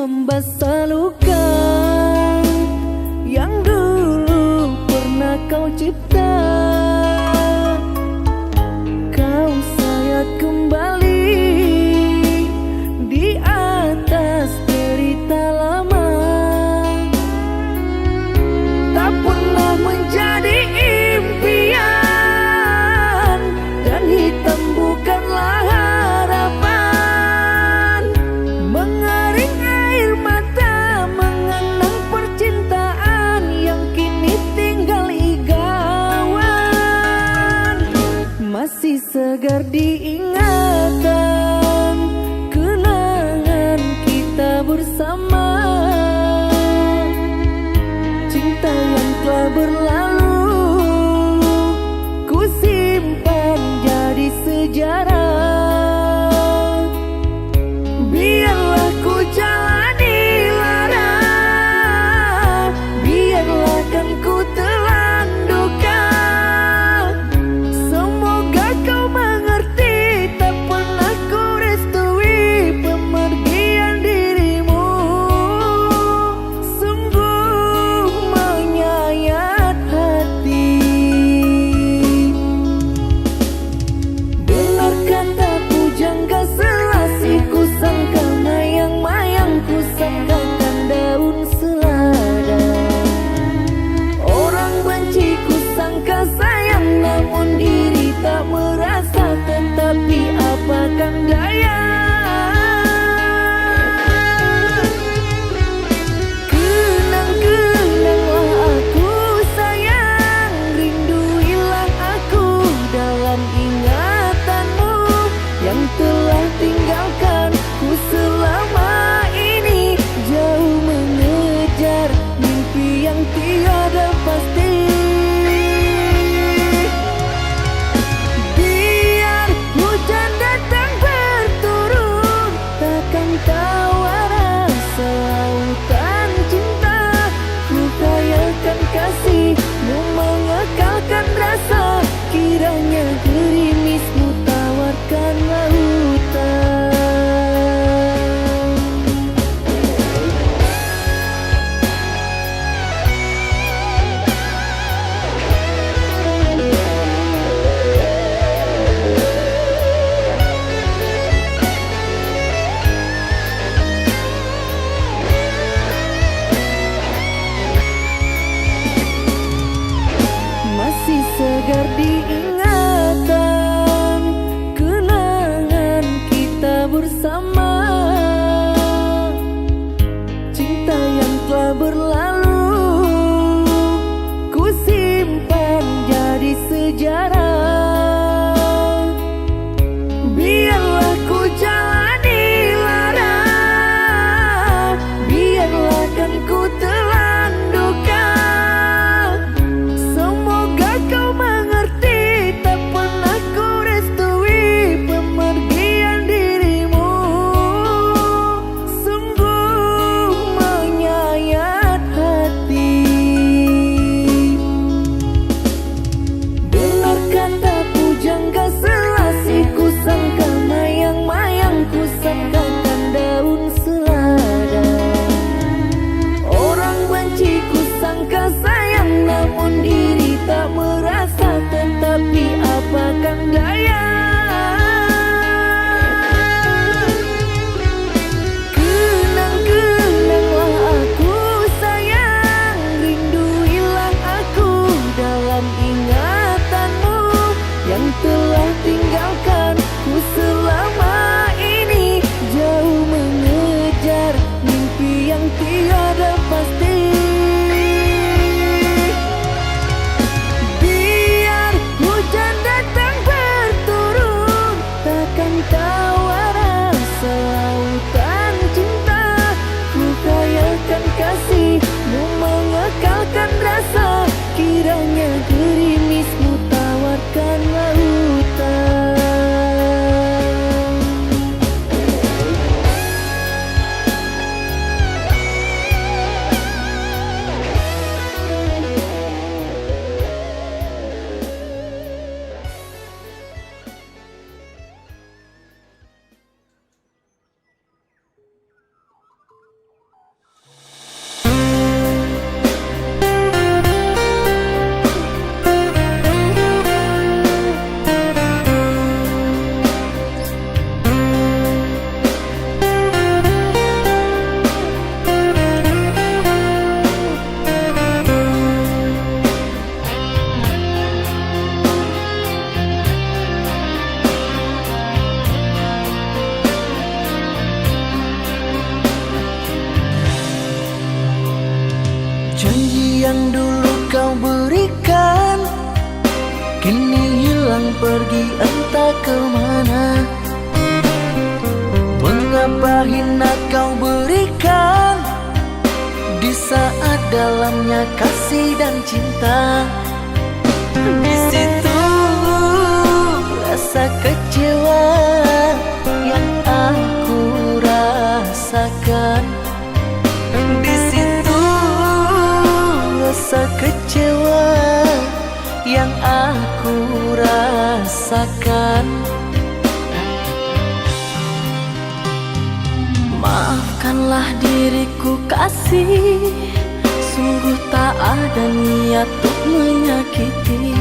membasah luka yang dulu pernah kau cipta. Kau sayat kembali di atas derita lama. Tak pernah menjadi impian dan hitam bukanlah harapan. Mengering air mata mengenang percintaan yang kini tinggal igauan. Masih segar diingatan kenangan kita bersama. Cinta yang telah berlalu ku simpan jadi sejarah. Biarlah ku jalani lara, biarlah kan ku telan duka. Semoga kau mengerti, tak pernah ku restui pemergian dirimu. Sungguh menyayat hati. Benar kata pujangga Selasih, ku sangka mayang-mayang, ku sangkakan daun selada. Orang benci ku sangka sayang, namun diri tak merasa. Tetapi apakan daya, kenang-kenanglah aku sayang, rinduilah aku dalam ingatanmu yang telah tinggalkan ku selama ini, jauh mengejar mimpi yang tiada pasti. Biar hujan datang berturun, takkan tawar selautan cinta. Ku khayalkan kasihmu mengekalkan rasa, kiranya gerimismu tawarkan lautan. Masih segar diingatan kenangan kita bersama. Cinta yang telah berlalu ku simpan jadi sejarah. Biarlah ku jalani lara, biarlah kan ku telan duka. Semoga kau mengerti, tak pernah ku restui pemergian dirimu. Sungguh menyayat hati. Benar kata pujangga Selasih, ku sangka mayang-mayang, ku sangkakan daun selada. Orang benci ku sangka sayang, namun diri tak merasa. Tetapi apakan daya, kenang-kenanglah aku sayang, rinduilah aku dalam ingatanmu yang telah tinggalkan ku selama ini, jauh mengejar mimpi yang tiada pasti. Biar hujan datang berturun, takkan tawar selautan cinta. Ku khayalkan kasihmu mengekalkan rasa, kiranya gerimismu tawarkan lautan. entah kemana. Mengapa hina kau berikan di saat dalamnya kasih dan cinta. Di situ rasa kecewa yang aku rasakan. Di situ rasa kecewa yang aku rasakan. Maafkanlah diriku kasih, sungguh tak ada niat untuk menyakiti.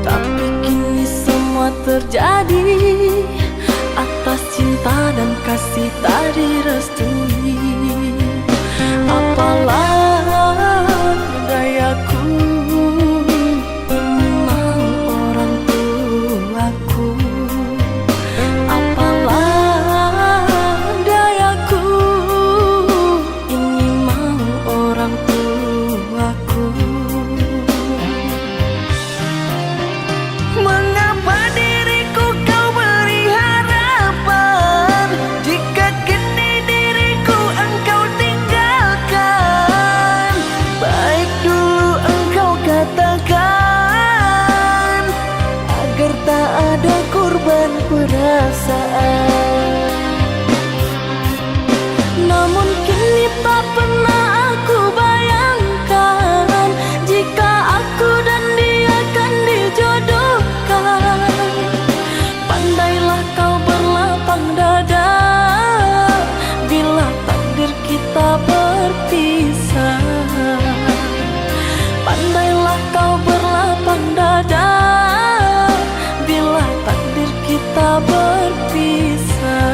Tapi kini semua terjadi atas cinta dan kasih tak direstui. Apalah dayaku, ini mau orang tuaku. Apalah dayaku, ini mau orang tuaku. Mengapa diriku kau beri harapan, jika kini diriku engkau tinggalkan? Baik dulu engkau katakan, agar tak ada korban perasaan. Namun kini tak pernah aku bayangkan, jika aku dan dia akan dijodohkan. Pandailah kau berlapang dada bila takdir kita berpisah. Pandailah kau berlapang dada bila takdir kita berpisah.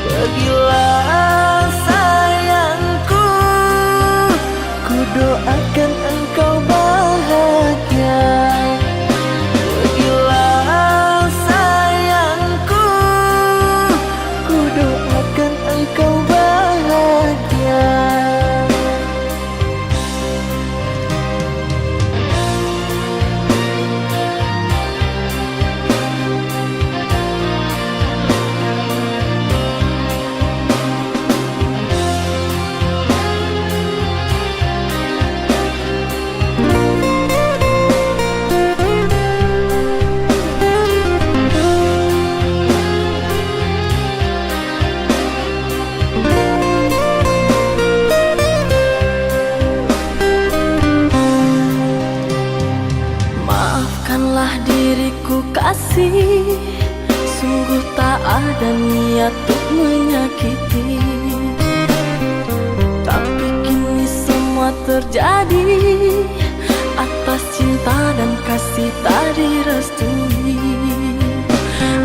Pergilah sayangku, ku doakan engkau bahagia. Pergilah sayangku, ku doakan engkau bahagia. Maafkanlah diriku kasih, sungguh tak ada niat untuk menyakiti. Tapi kini semua terjadi atas cinta dan kasih tak direstui.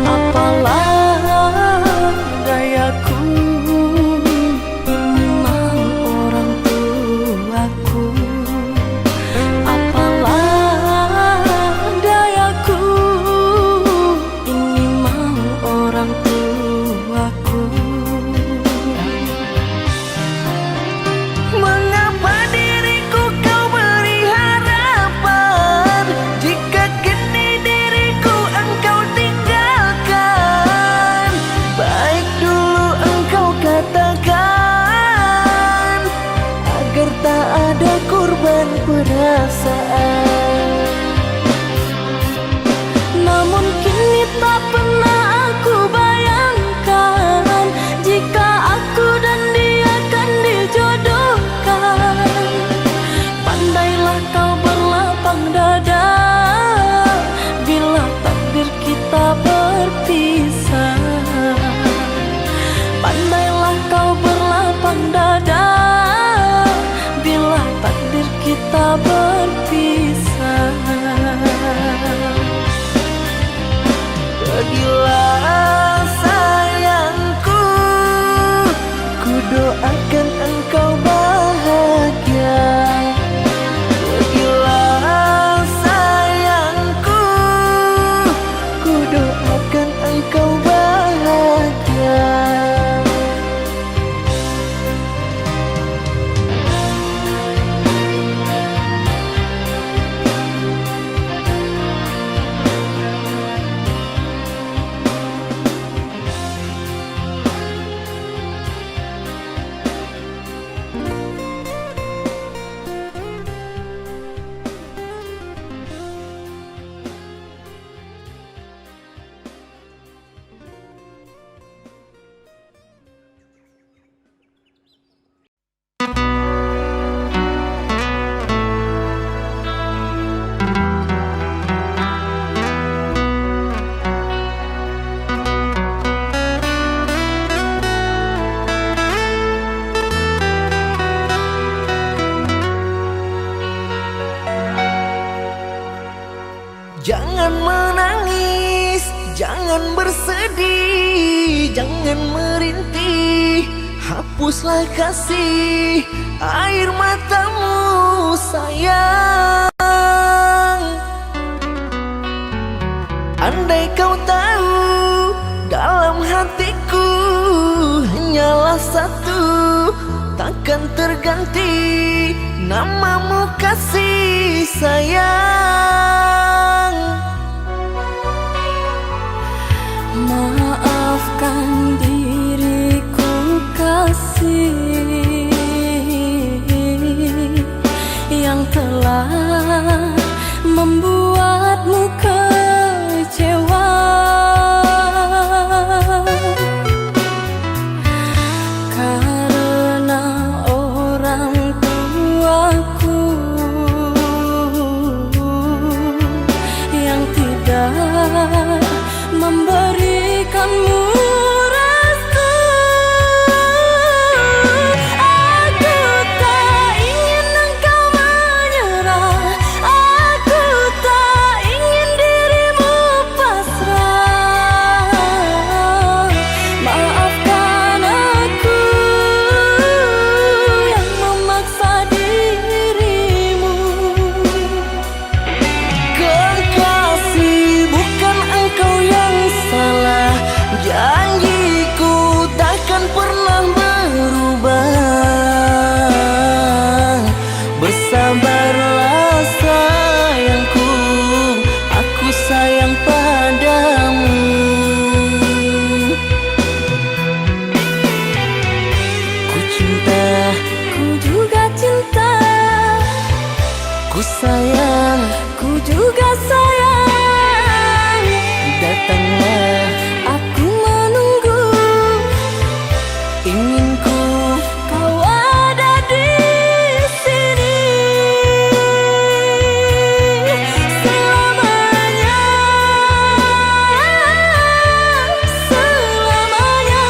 Apalah dayaku, ini mau orang tuaku. Apalah dayaku, ini mau orang tuaku. Mengapa diriku kau beri Jangan menangis, jangan bersedih, jangan merintih. Hapuslah kasih air matamu sayang. Andai kau tahu dalam hatiku hanyalah satu, takkan terganti namamu kasih sayang. Maafkan diriku kasih yang telah membuatmu kecewa. Karena orang tuaku yang tidak memberikanmu restu. Aku tak ingin engkau menyerah, aku tak ingin dirimu pasrah. Maafkan aku yang memaksa dirimu. Kekasih, bukan engkau yang salah. Janjiku takkan pernah berubah. Bersabarlah sayangku, aku sayang padamu. Ku cinta, Ku juga cinta, ku sayang. ku juga sayang. Datanglah, Aku menunggu, inginku kau ada di sini selamanya, selamanya.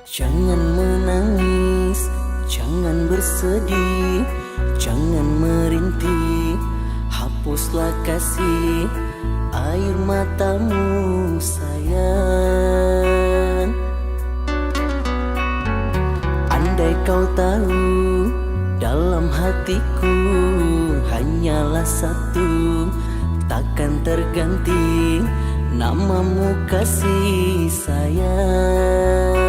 jangan menangis, jangan bersedih, jangan merintih. Hapuslah kasih air matamu sayang. Andai kau tahu dalam hatiku hanyalah satu, takkan terganti namamu kasih sayang.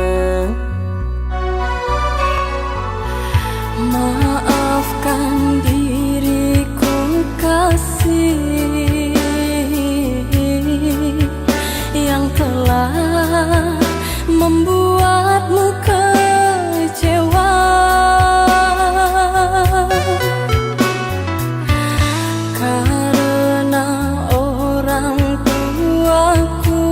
Maafkan diriku kasih yang telah membuatmu kecewa. Karena orang tuaku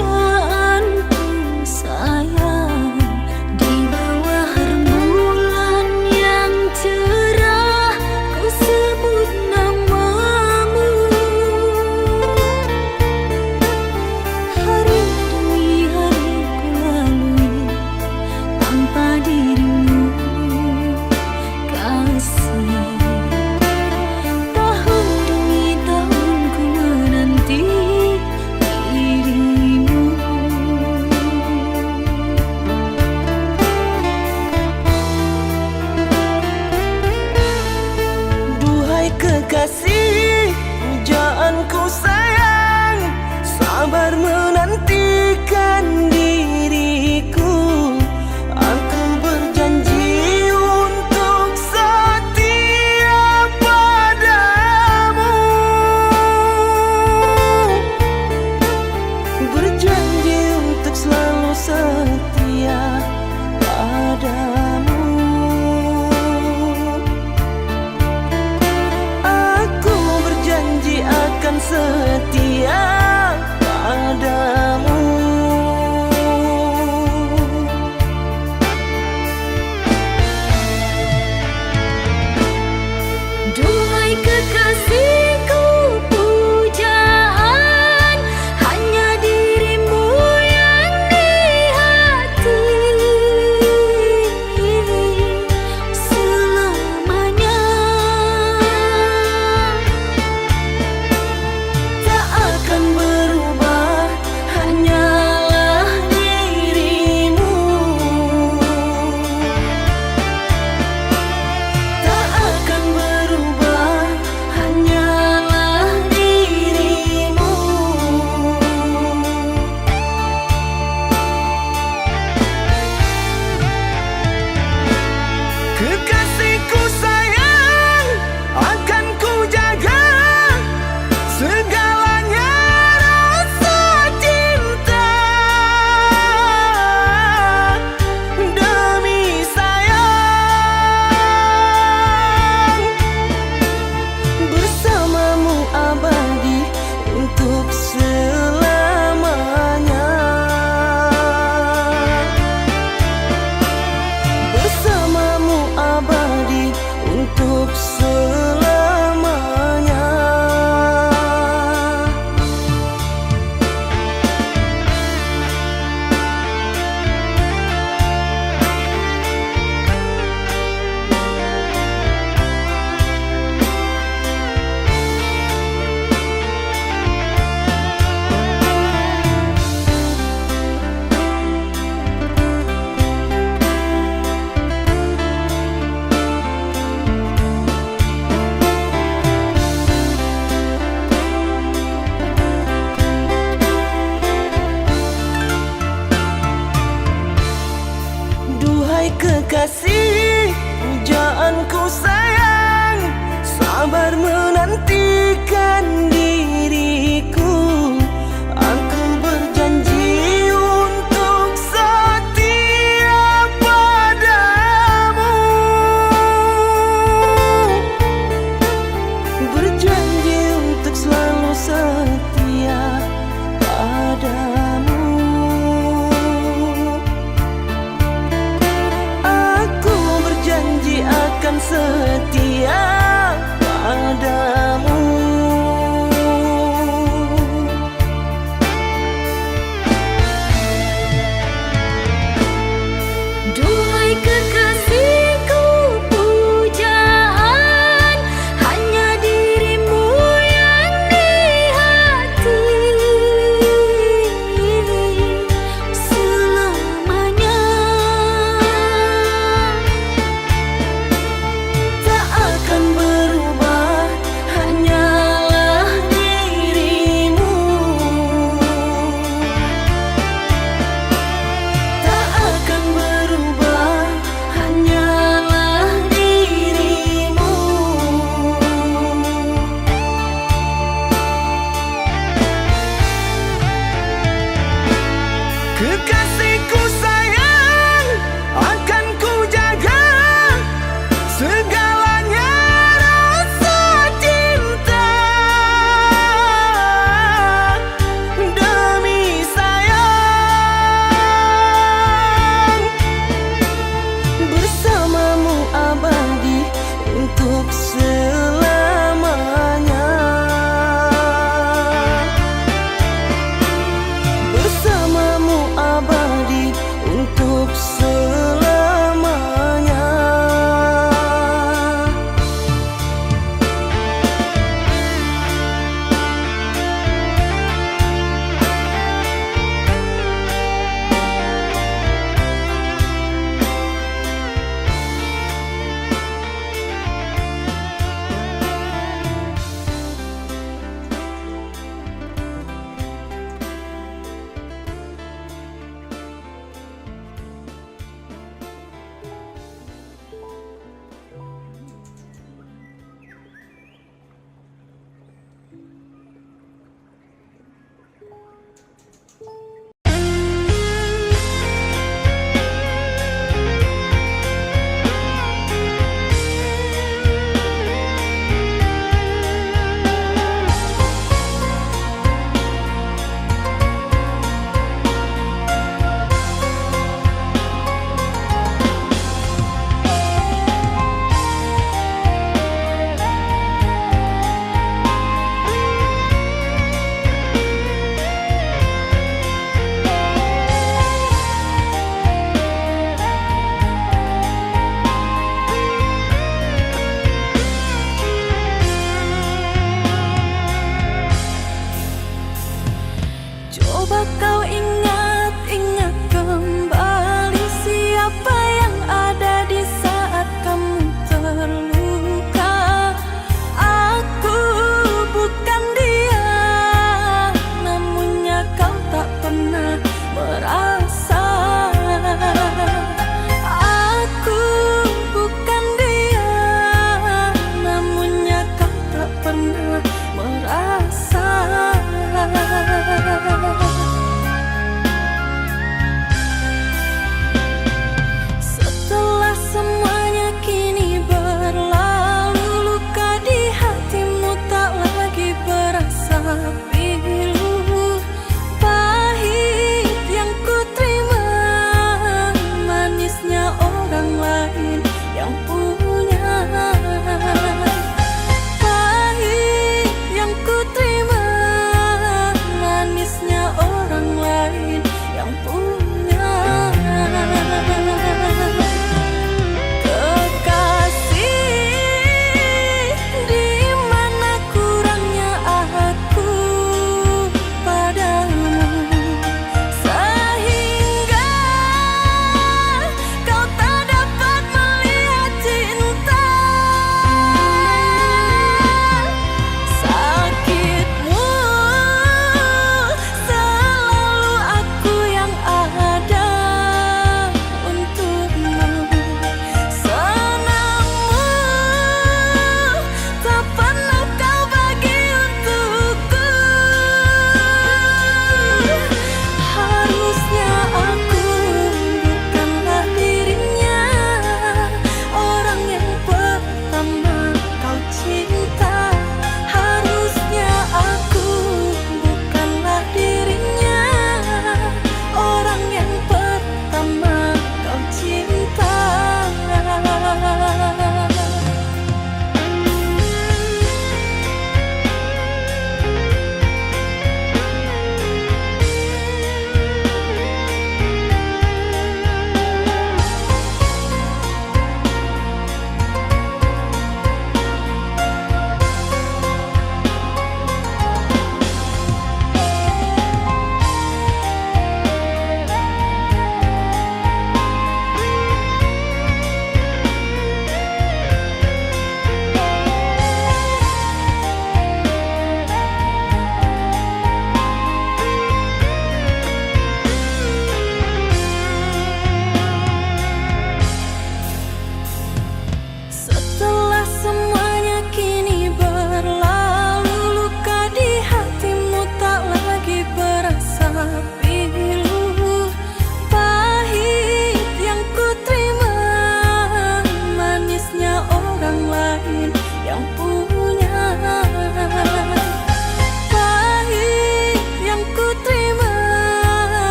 pujaanku sayang, di bawah rembulan yang cerah ku sebut namamu. Hari demi hari ku lalui tanpa dirimu kasih. Tahun demi tahun ku menanti dirimu. Duhai kekasih, pujaanku sayang, sabar menantikan diriku. Aku berjanji untuk setia padamu, berjanji untuk selalu setia padamu. Aku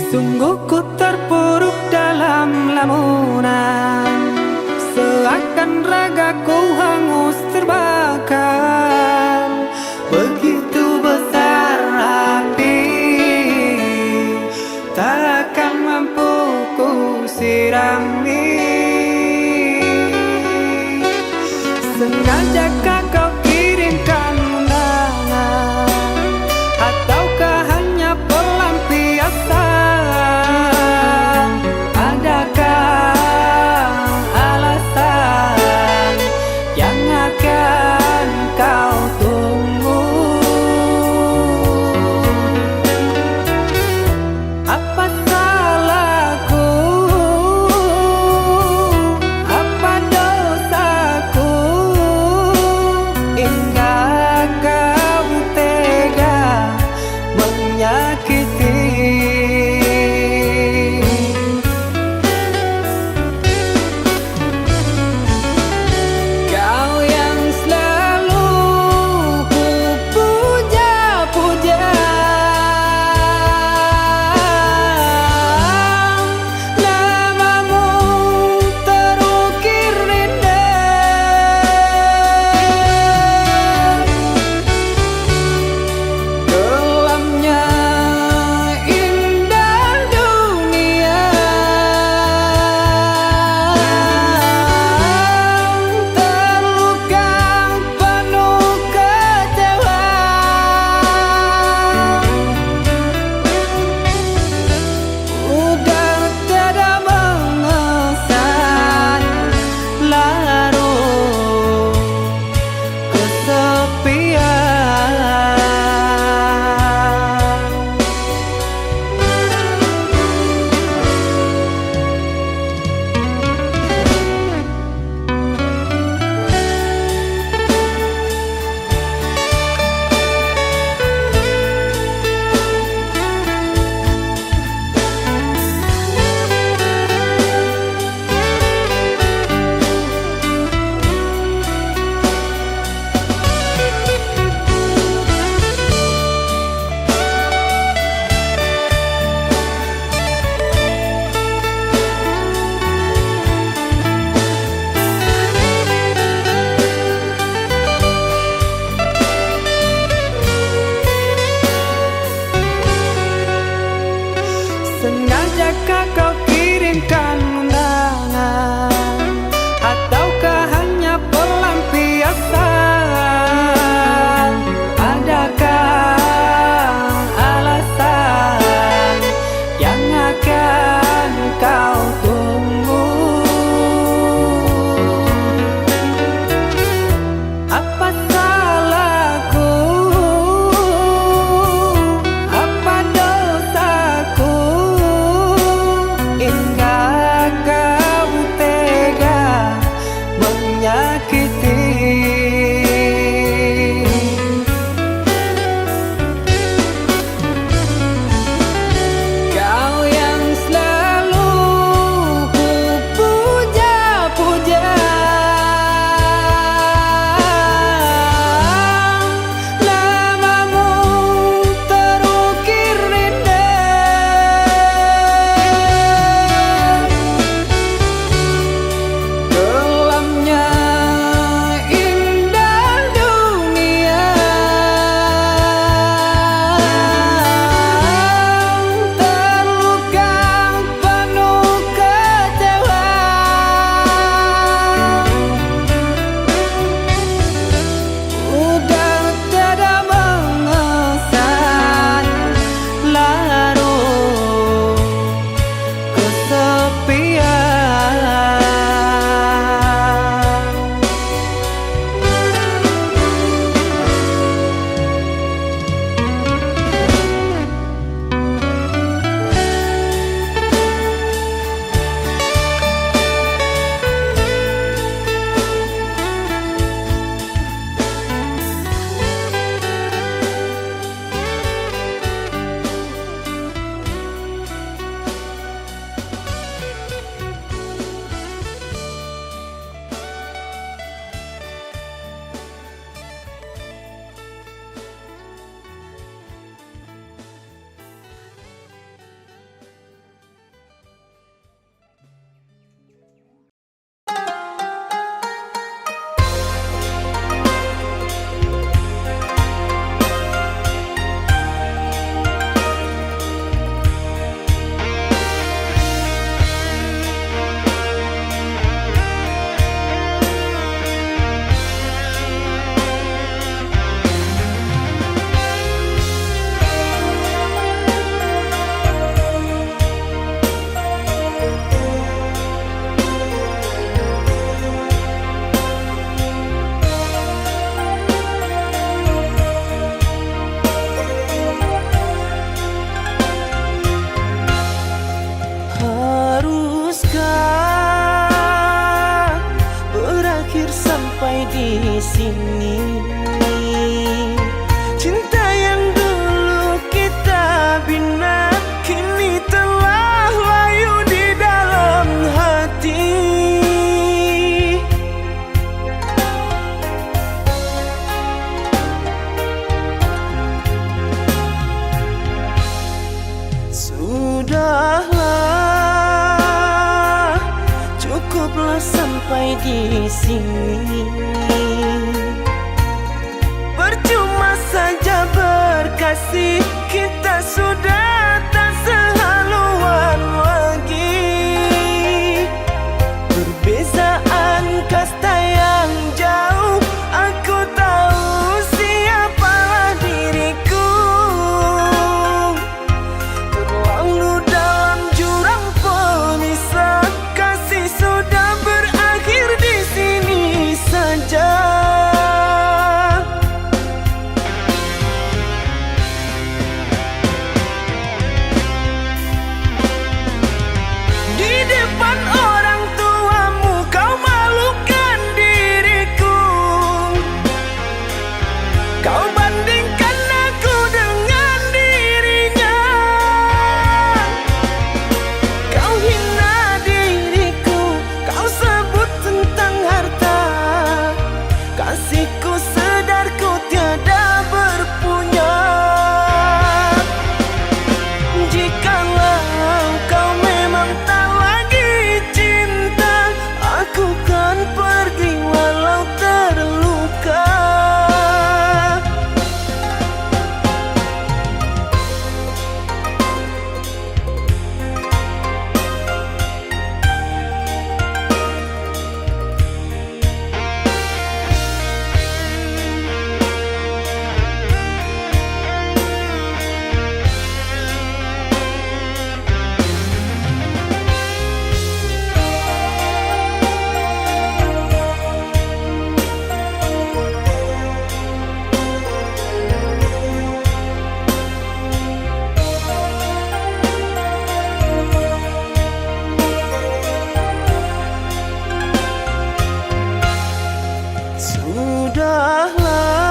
Sungguh ku terpuruk dalam lamunan, seakan ragaku hangus terbakar. Begitu besar api, takkan mampu ku sirami. Sengajakah kau kirimkan undangan, ataukah hanya pelampiasan? Adakah alasan yang akan kau tunggu? Apa salahku? Apa dosaku? Hingga kau tega menyakiti. Kau yang selalu ku puja-puja, namamu terukir indah. Kelamnya sini. Cinta yang dulu kita bina kini telah layu di dalam hati. Sudahlah, cukuplah sampai di sini. Percuma saja berkasih, kita sudah tak sehaluan lagi. Perbezaan kasta yang jauh, aku tahu siapalah diriku. Terlalu dalam jurang pemisah, kasih sudah berakhir di sini saja. Di depan orang tuamu kau malukan diriku. Kau bandingkan aku dengan dirinya. Kau hina diriku, kau sebut tentang harta. Kasihku sedarku tiada berpunya. Jikalau kau memang tak lagi cinta, aku kan pergi walau terluka.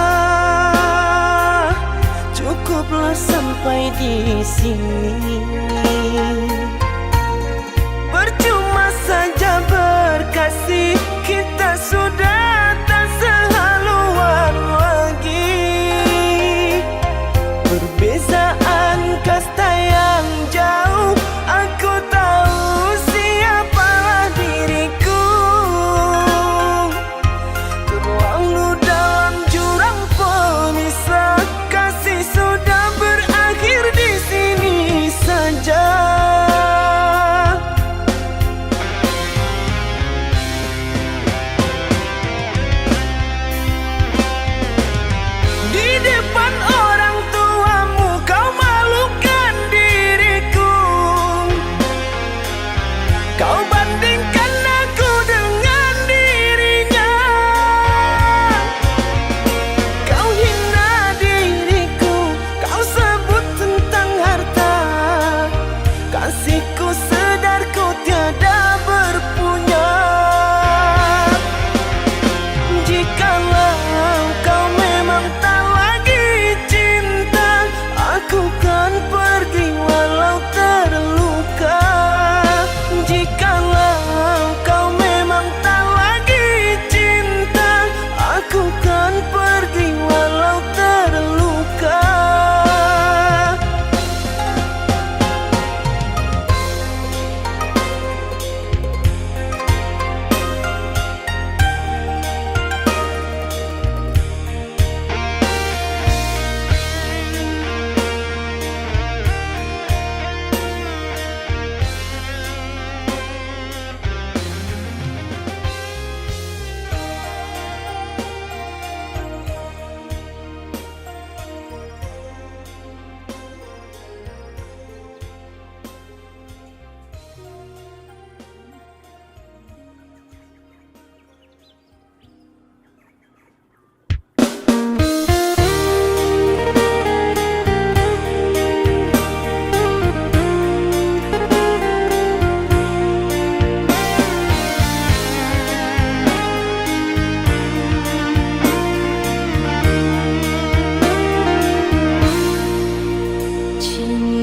Sudahlah, cukuplah sampai di sini. Percuma saja berkasih, kita sudah tak sehaluan lagi. Perbezaan kasta yang jauh, aku tahu siapalah diriku. Terlalu dalam jurang pemisah, kasih sudah berakhir di sini saja.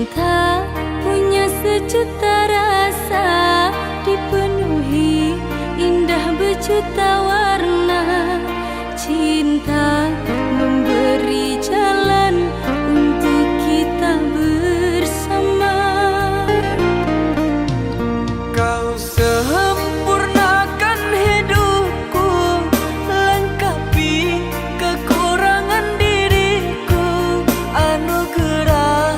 Cinta punya sejuta rasa, dipenuhi indah berjuta warna. Cinta memberi jalan untuk kita bersama. Kau sempurnakan hidupku, lengkapi kekurangan diriku, anugerah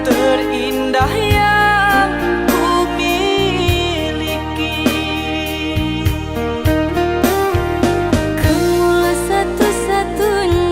terindah yang ku miliki. Kamulah satu-satunya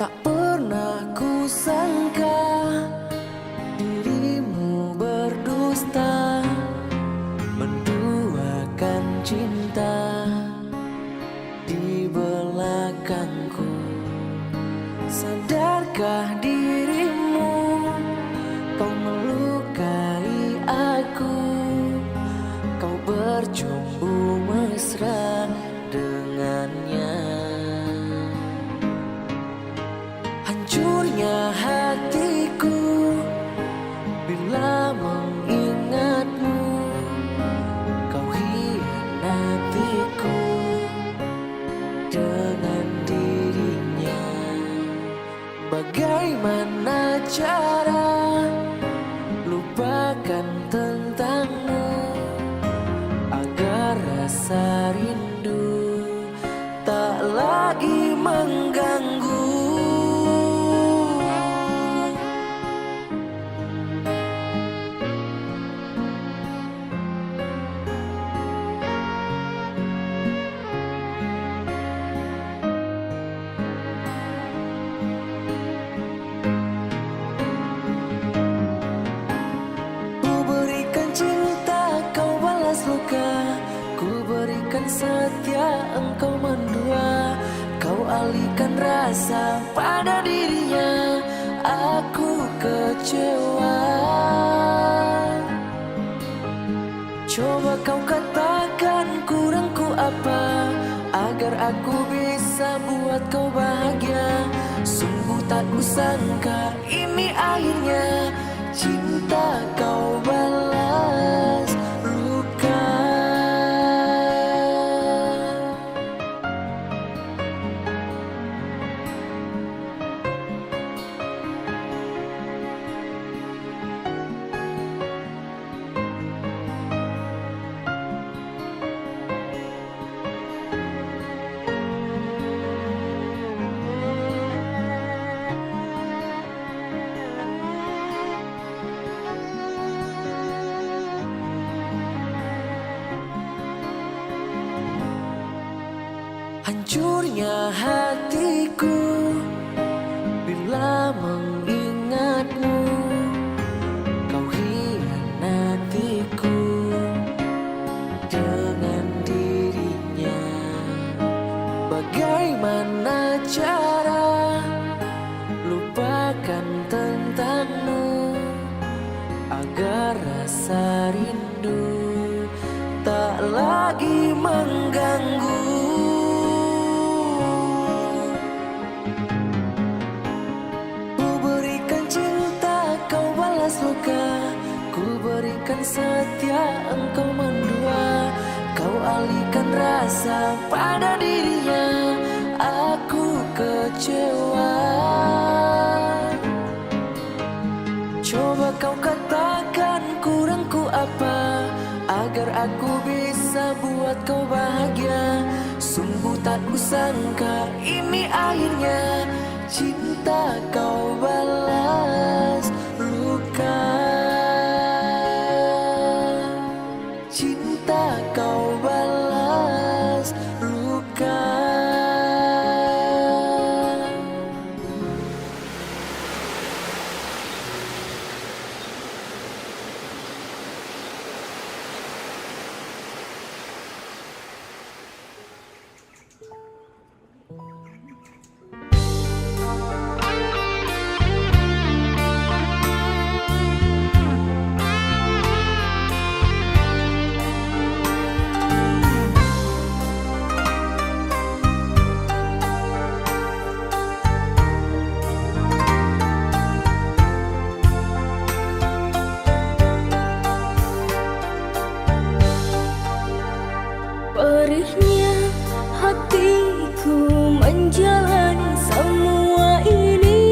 Tak pernah ku sangka dirimu berdusta, menduakan cinta di belakangku. Sadarkah dirimu kau melukai aku, kau bercumbu mesra dengannya. Hancurnya hatiku bila mengingatmu, kau hianatiku dengan dirinya. Bagaimana cara lupakan tentangmu agar rasa rindu tak lagi mengganggu. Luka, ku berikan setia, engkau mendua. Kau alihkan rasa pada dirinya, aku kecewa. Coba kau katakan kurangku apa, agar aku bisa buat kau bahagia. Sungguh tak kusangka ini akhirnya, cinta kau balas luka. Hancurnya hatiku bila mengingatmu, kau hianatiku dengan dirinya. Bagaimana cara lupakan tentangmu agar rasa rindu tak lagi mengganggu. Luka, ku berikan setia, engkau mendua. Kau alihkan rasa pada dirinya, aku kecewa. Coba kau katakan kurangku apa, agar aku bisa buat kau bahagia. Sungguh tak kusangka ini akhirnya, cinta kau balas luka. Cinta kau balas luka. Perihnya hatiku menjalani semua ini.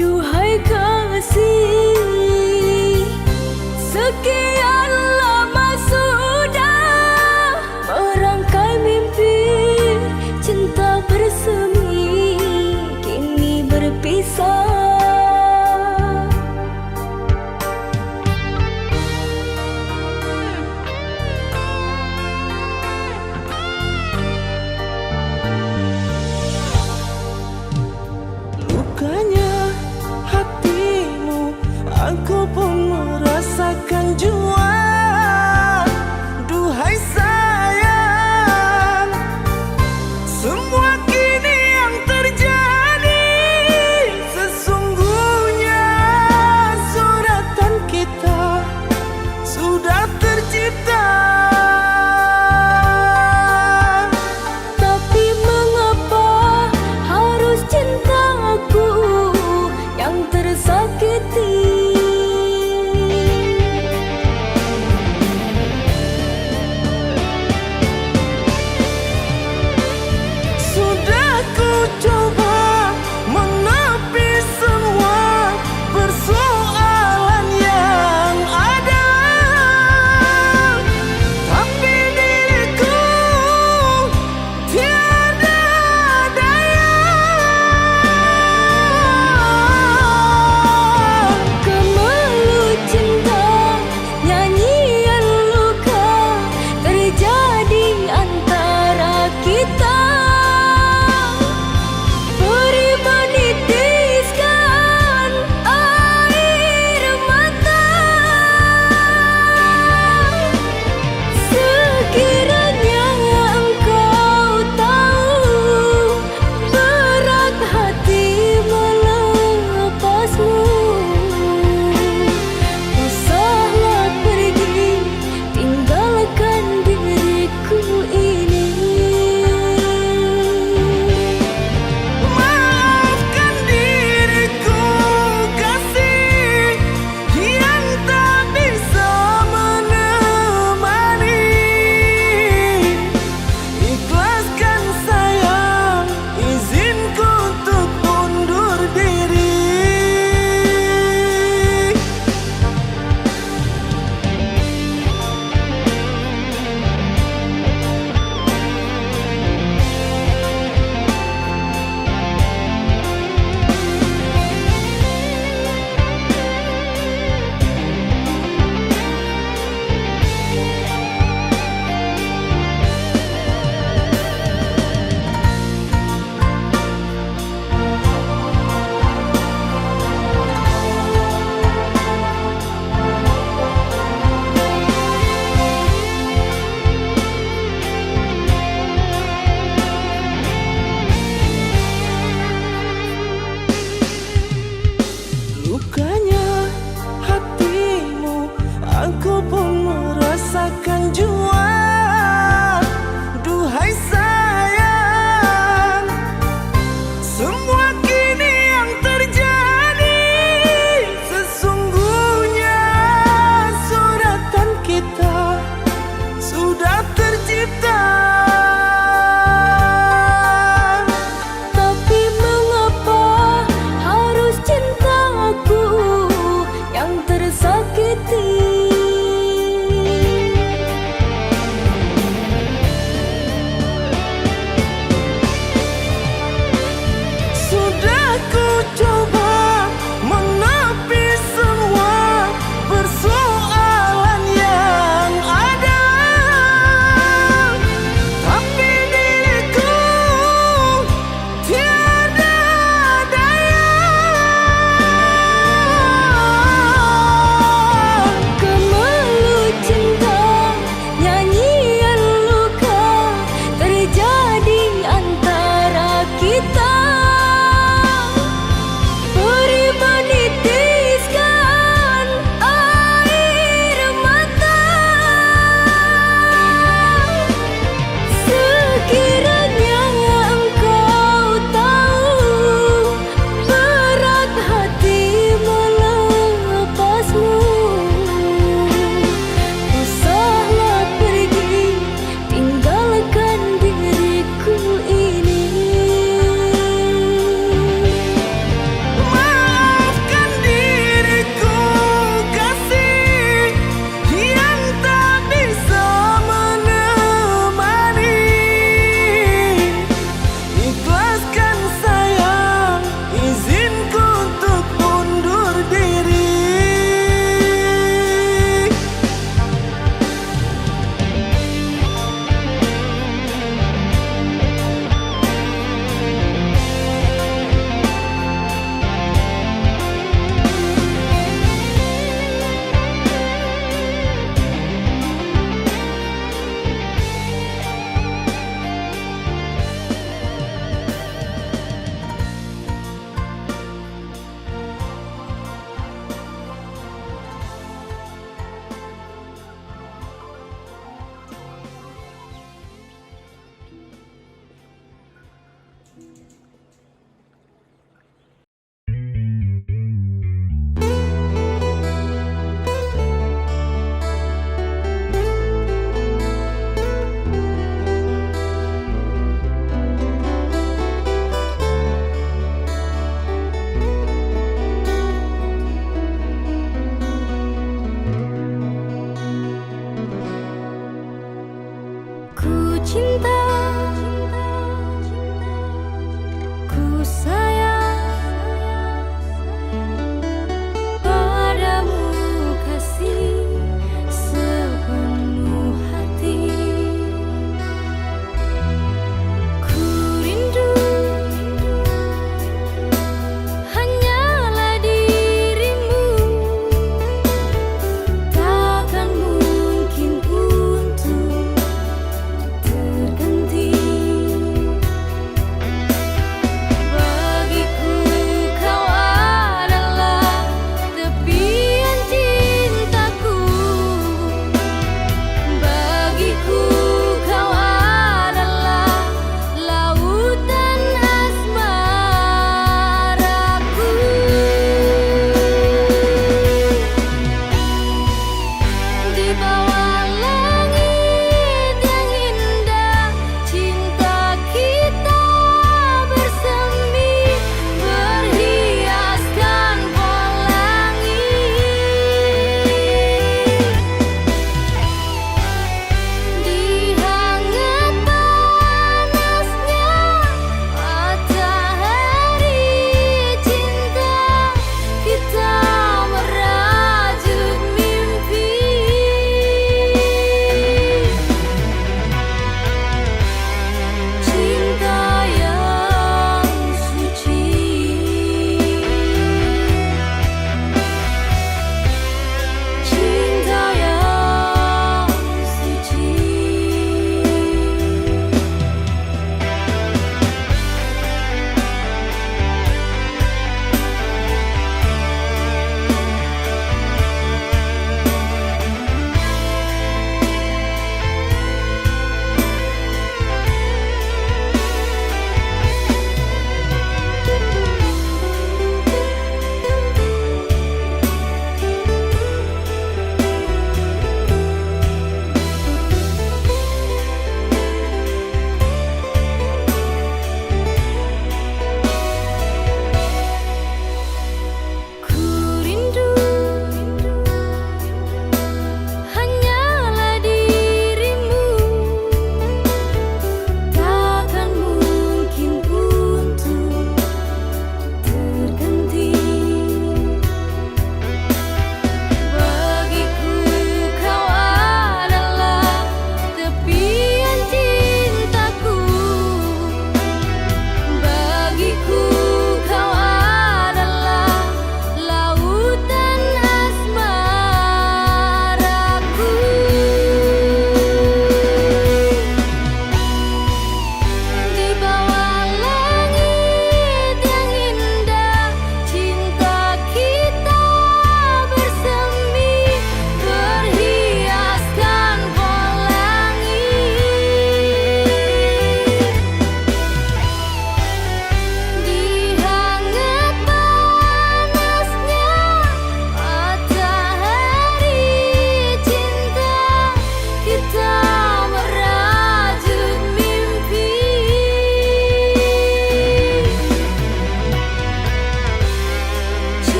Duhai kasih, sekian lama sudah merangkai mimpi cinta bersemi, kini berpisah.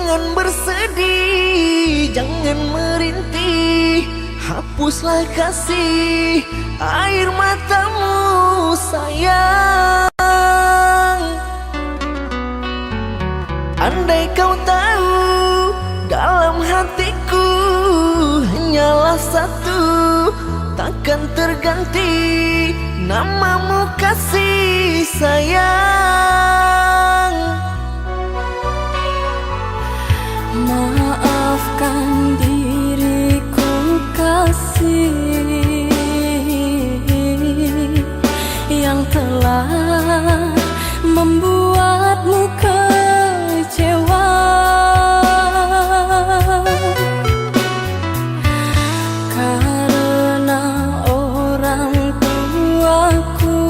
Jangan bersedih, jangan merintih, hapuslah kasih air matamu sayang. Andai kau tahu dalam hatiku hanyalah satu, takkan terganti namamu kasih sayang. Maafkan diriku kasih yang telah membuatmu kecewa. Karena orang tuaku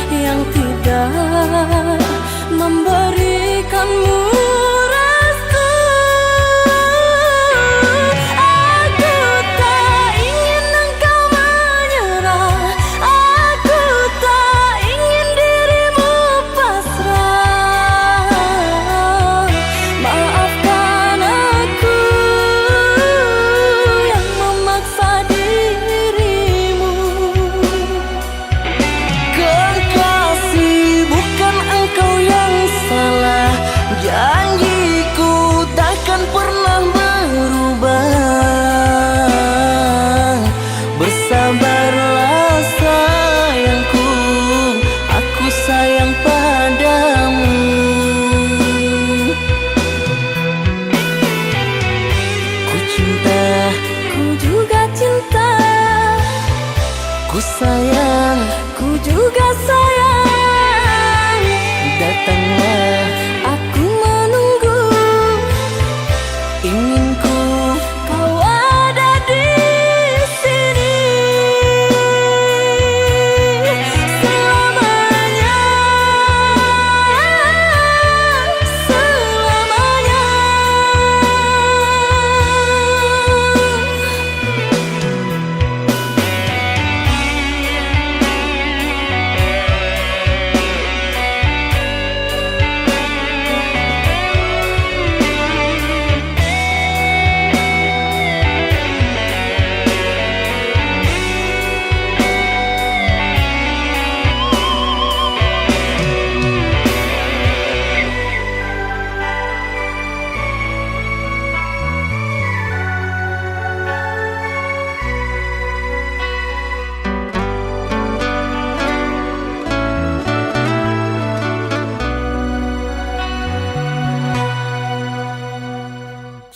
yang tidak memberikanmu restu. Aku tak ingin engkau menyerah, aku tak ingin dirimu pasrah. Maafkan aku yang memaksa dirimu. Kekasih, bukan engkau yang salah, janjiku takkan pernah berubah. Bersabarlah sayangku, aku sayang padamu. Ku cinta, Ku juga cinta, ku sayang, ku juga sayang. datanglah Aku menunggu, inginku. kau ada di sini selamanya, selamanya.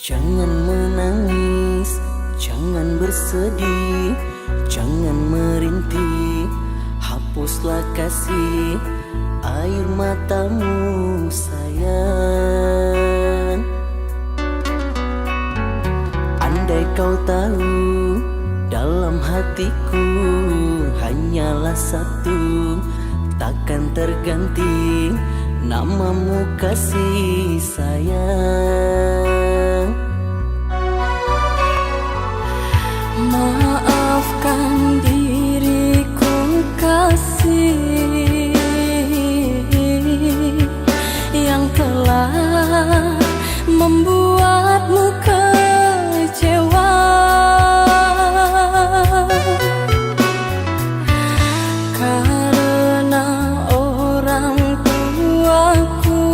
Jangan menangis, jangan bersedih, jangan merintih, hapuslah kasih air matamu sayang. Andai kau tahu dalam hatiku hanyalah satu, takkan terganti namamu kasih sayang. Maafkan diriku kasih yang telah membuatmu kecewa. Karena orang tuaku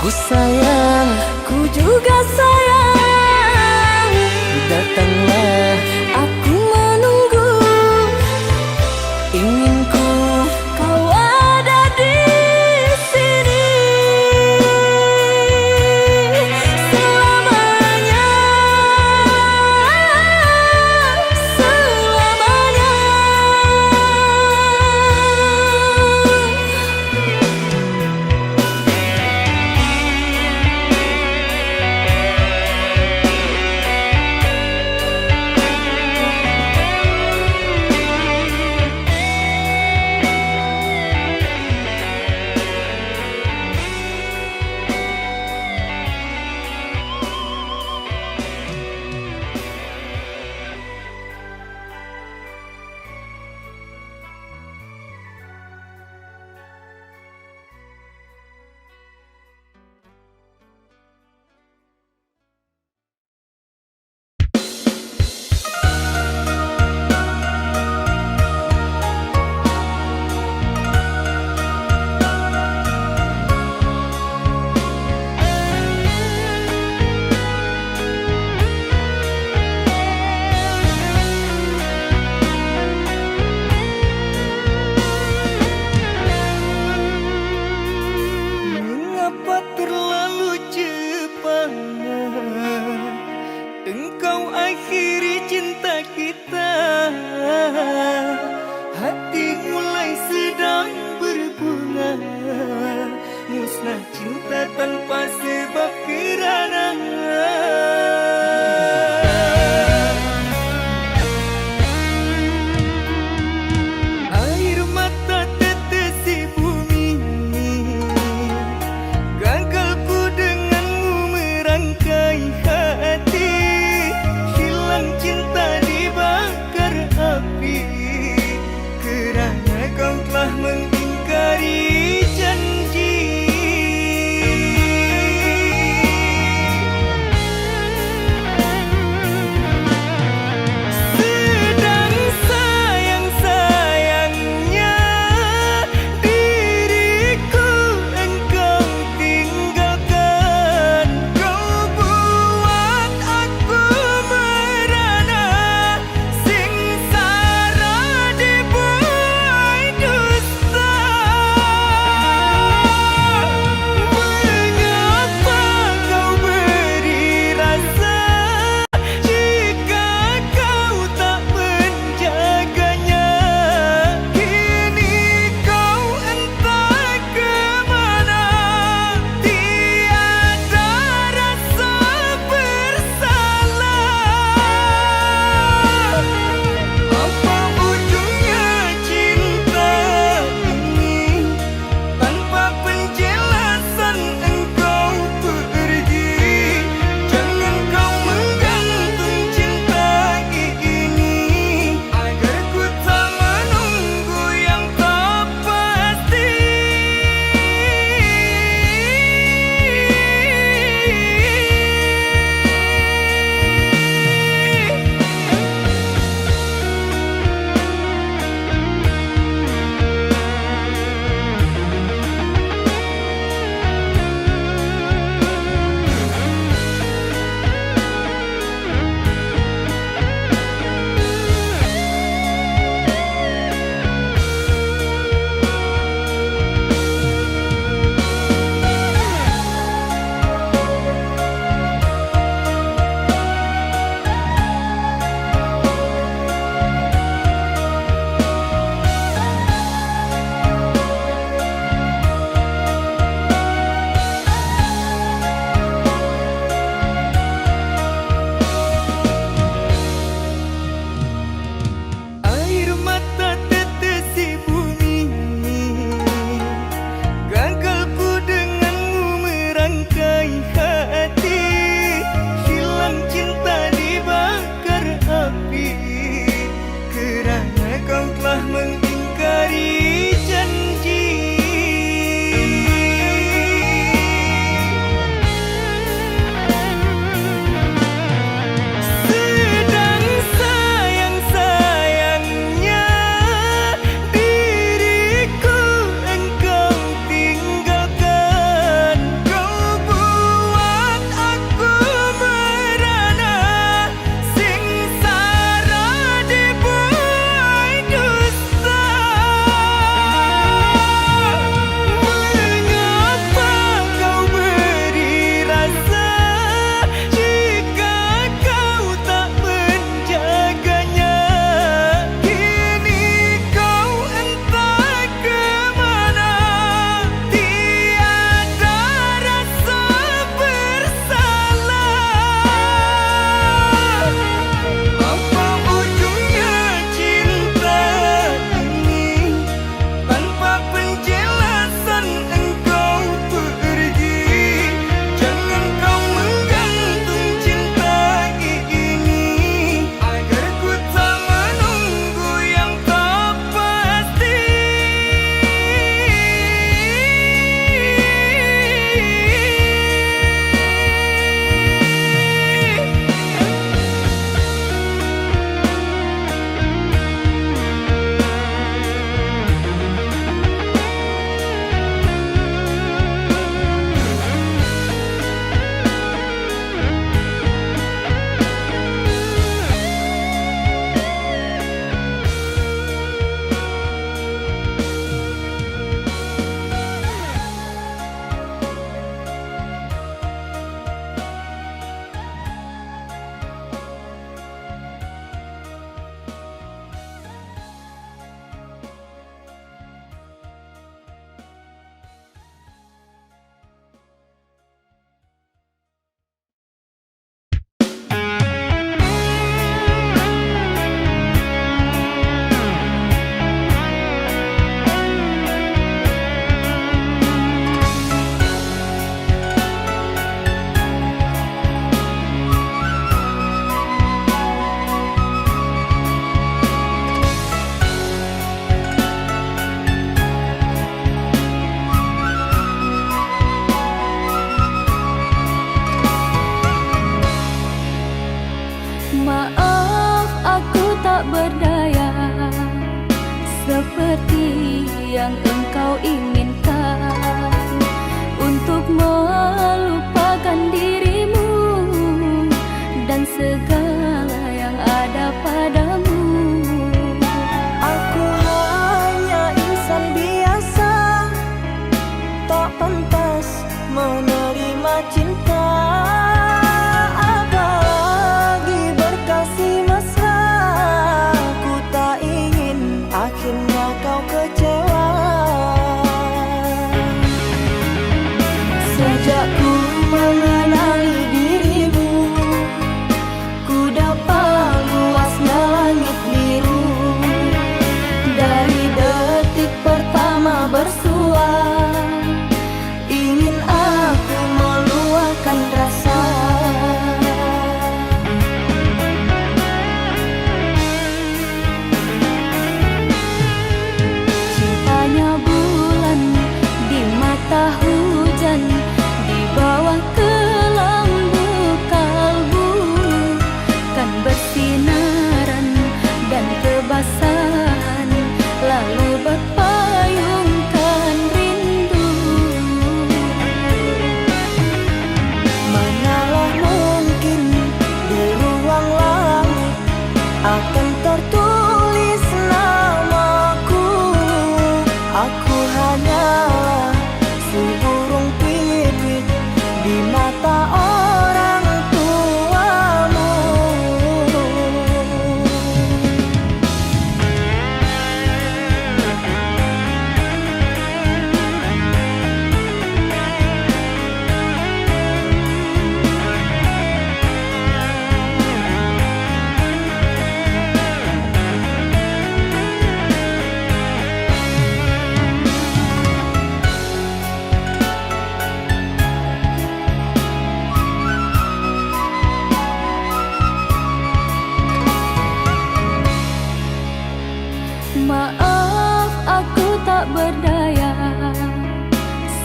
Ku sayang, ku juga sayang. datanglah, Aku menunggu, ingin ku kau ada di sini selamanya, selamanya.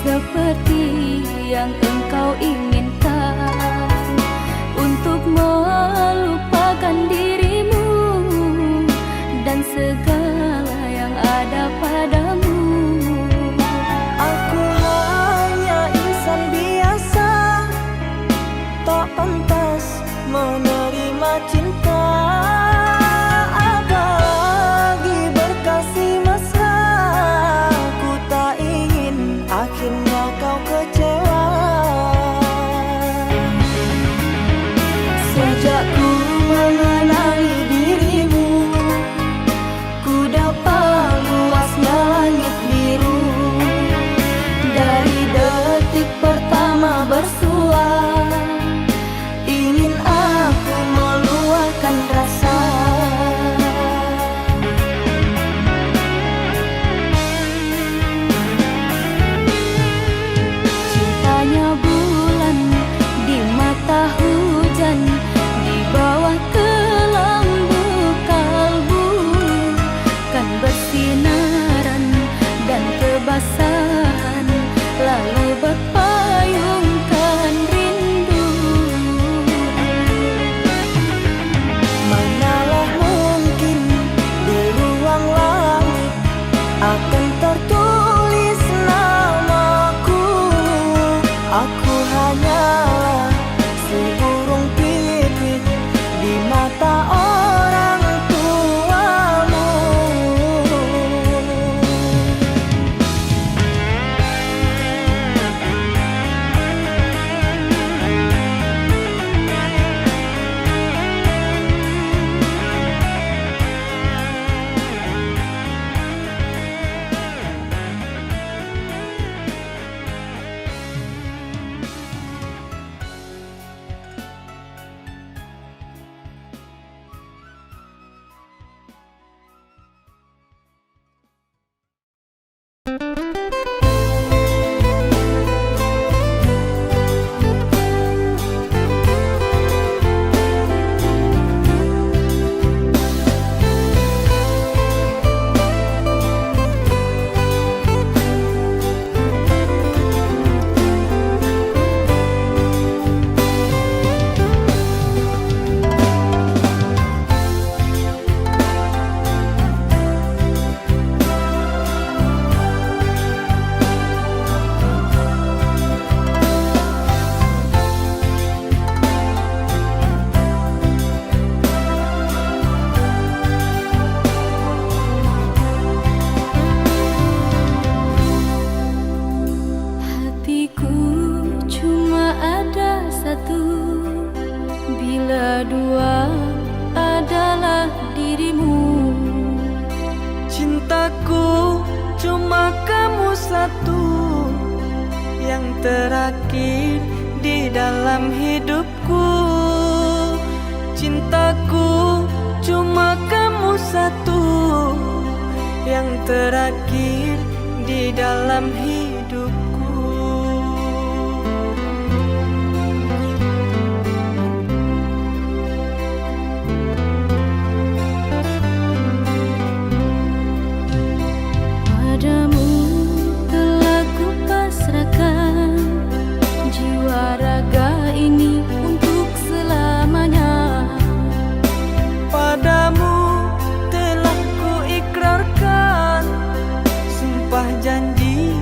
seperti yang engkau inginkan, untuk melupakan dirimu dan segala yang ada padamu. Aku hanya insan biasa, tak pantas menerima cinta, apalagi berkasih mesra. Ku tak ingin akhirnya kau kecewa. Sejak ku mengenali dirimu, ku dapat luasnya langit biru. Dari detik pertama bersua, ingin aku meluahkan rasa. Cintanya bulan di mata hujan, di bawah kelambu kalbu, kan bersinaran dan kebasahan, lalu berpayungkan rindu. Manalah mungkin di ruang langit akan tertulis namaku. Aku hanyalah seburung pipit di mata orang tuamu. Hatiku cuma ada satu, bila dua adalah dirimu. Cintaku cuma kamu satu, yang terakhir di dalam hidupku. Cintaku cuma kamu satu, yang terakhir di dalam hidupku. Padamu telah kupasrahkan jiwa raga ini untuk selamanya. Padamu telah ku ikrarkan sumpah janji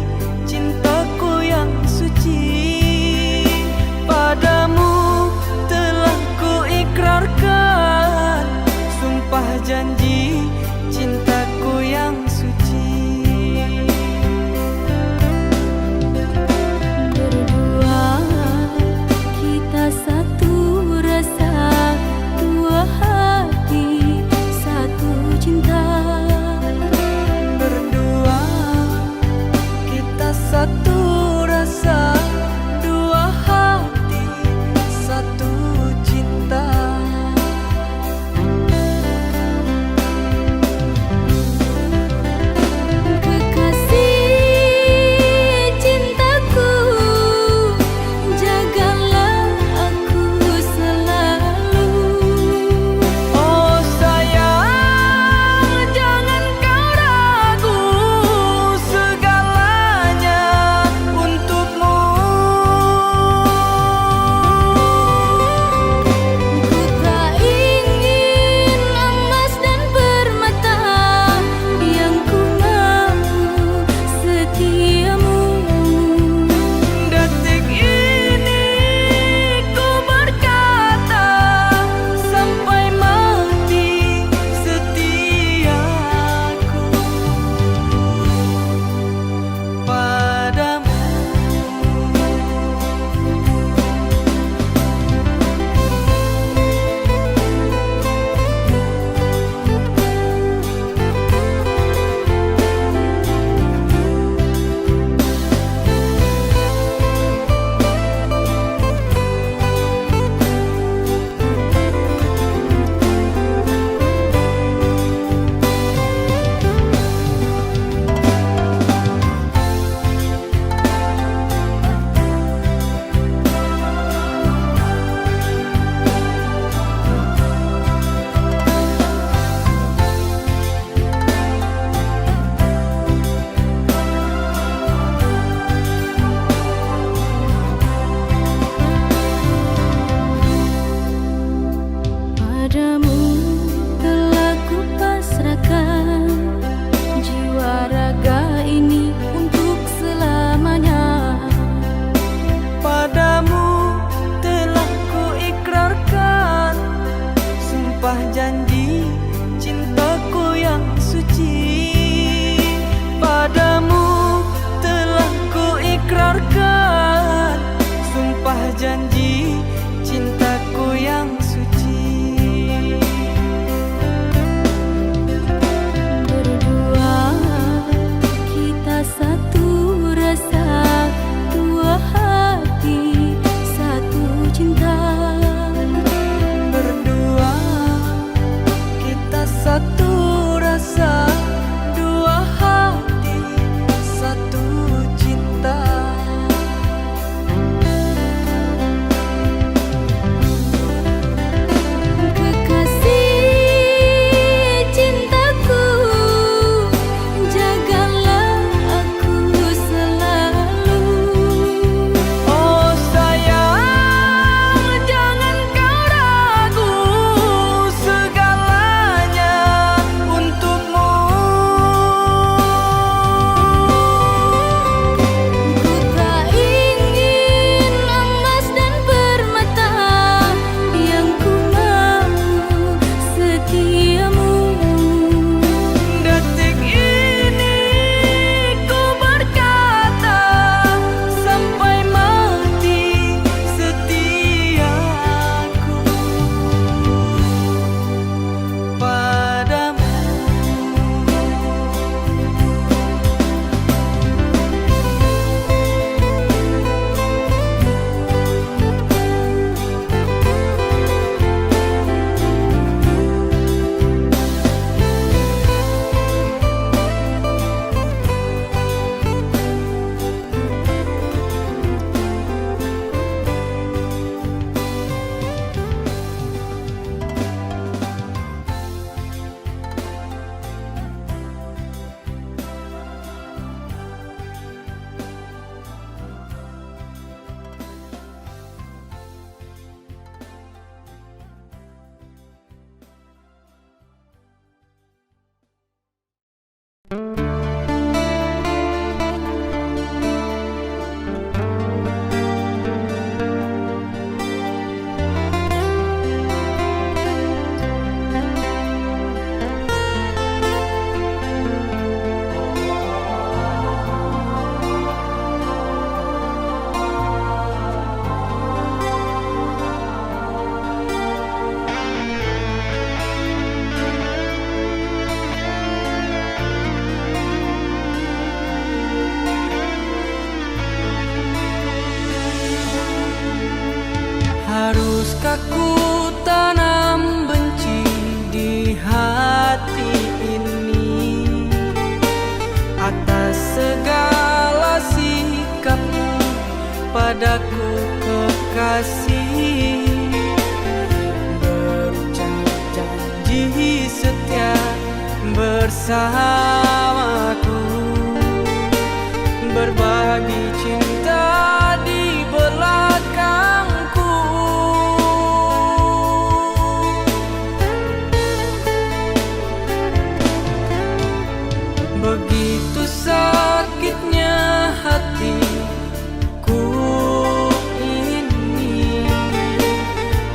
Pernahkah ku tanam benci di hati ini atas segala sikapmu padaku kekasih? Berucap janji setia bersamaku, berbagi cinta di belakangku. Begitu sakitnya hatiku ini,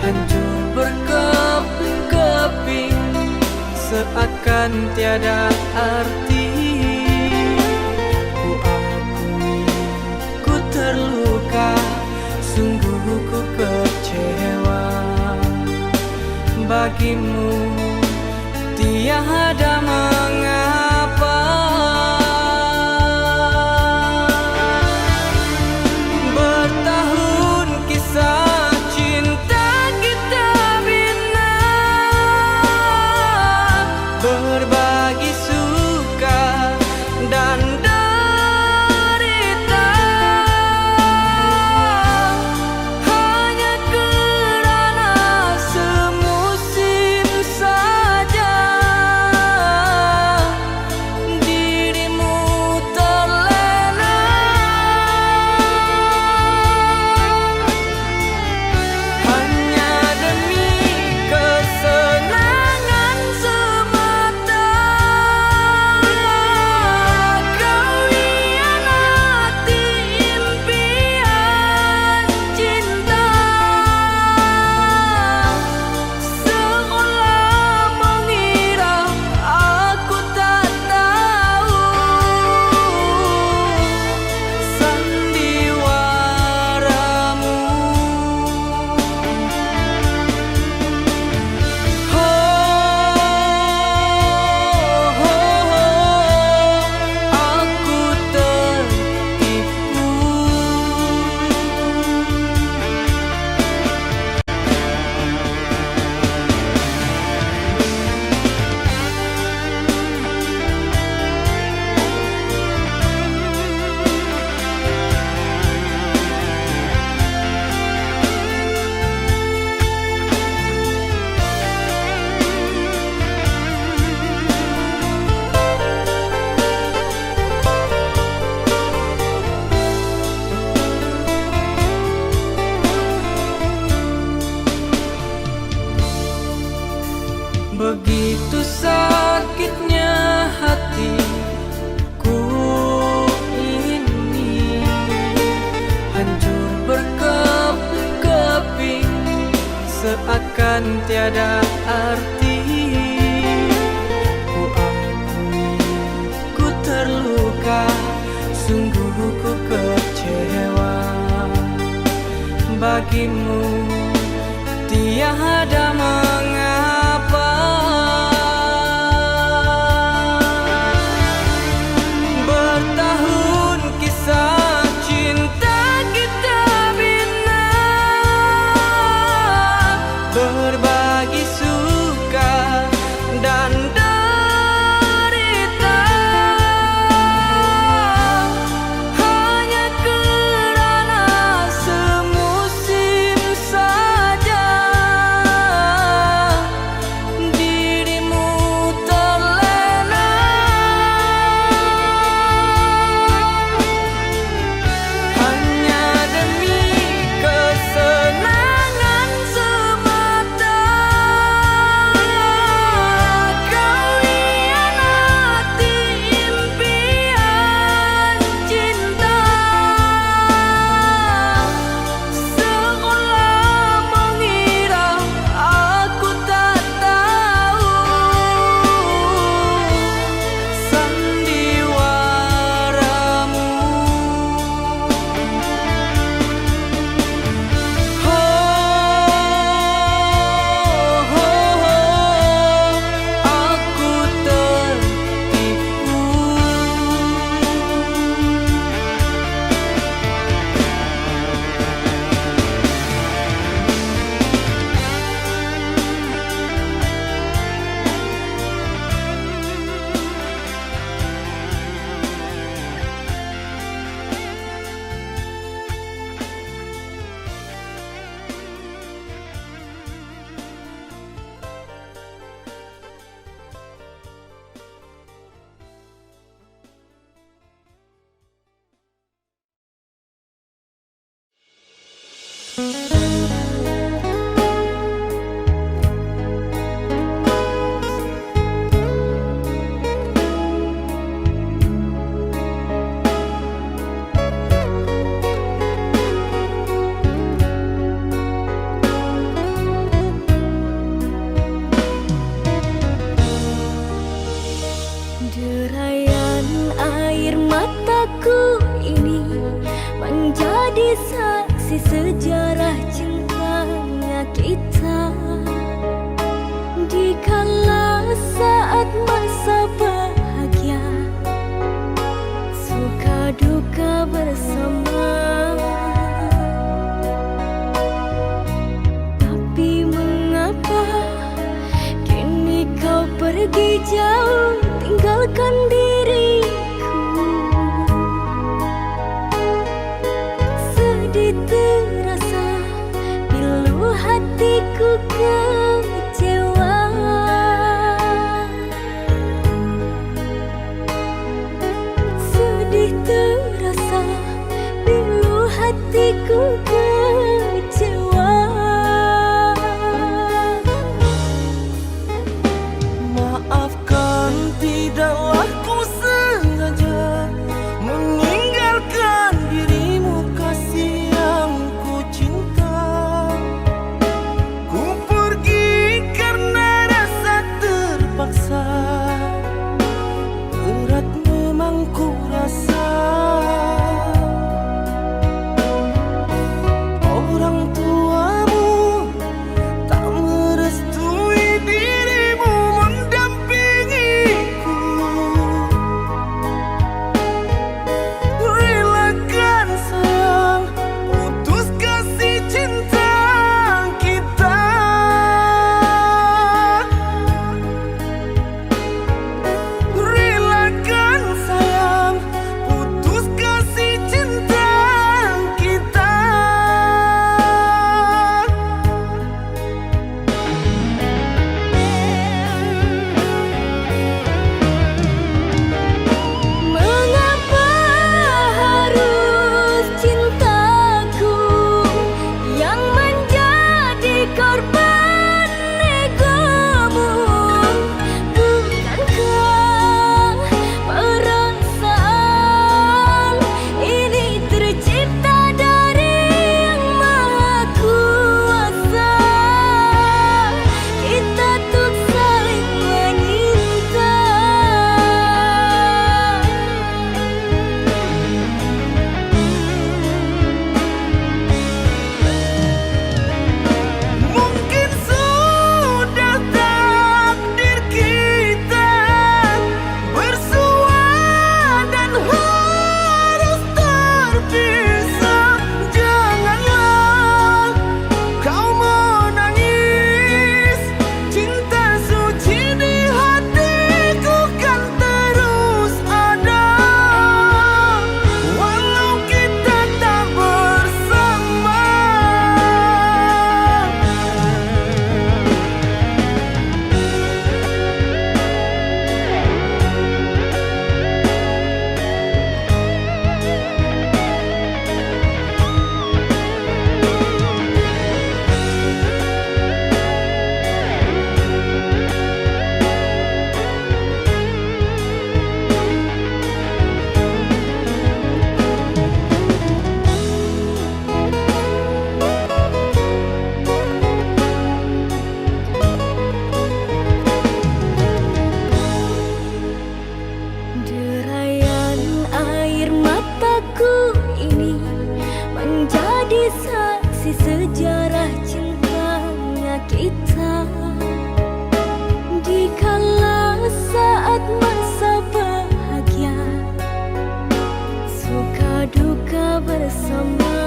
hancur berkeping-keping seakan tiada arti. Ku akui ku terluka, sungguh ku kecewa. Bagimu tiada mengapa. Bertahun kisah cinta kita bina, berbagi suka dan derita, hanya kerana semusim saja dirimu terlena. Hanya demi kesenangan semata kau hianati impian cinta, seolah mengira aku tak tahu sandiwaramu. Aku tertipu. Begitu sakitnya hatiku ini, hancur berkeping-keping seakan tiada arti. Ku akui ku terluka, sungguh ku kecewa. Bagimu tiada mengapa. Bertahun kisah cinta kita bina, berbagi suka dan derita, hanya kerana semusim saja Derayan air mataku ini menjadi saksi sejarah cintanya kita. Dikala saat masa bahagia, suka duka bersama. Tapi mengapa kini kau pergi jauh, tinggalkan diriku? Sedih terasa pilu hatiku kecewa. Sedih terasa pilu hatiku kecewa. Maafkan, tidaklah ku sengaja meninggalkan dirimu, kasih yang ku cinta. Ku pergi karena rasa terpaksa, berat memang ku rasa. Orang tuamu tak merestui dirimu mendampingiku. Relakan sayang, putus kasih cinta kita. Relakan sayang, putus kasih cinta kita. Mengapa harus cintaku yang menjadi korban egomu? Bukankah perasaan ini tercipta dari Yang Maha Kuasa? Kita tuh saling menyinta. Mungkin sudah takdir kita bersua dan harus terpisah. Janganlah kau menangis, cinta suci di hatiku kan terus ada. Walau kita tak bersama. Derayan air mataku ini menjadi saksi sejarah cintanya kita. Dikala saat masa bahagia, suka duka bersama.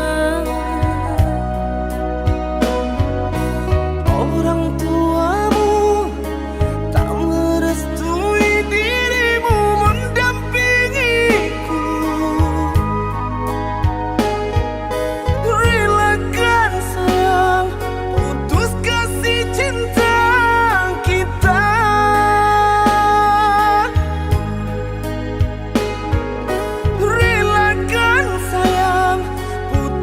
Orang tuamu tak merestui dirimu mendampingiku. Relakan sayang, putus kasih cinta kita. Relakan sayang, putus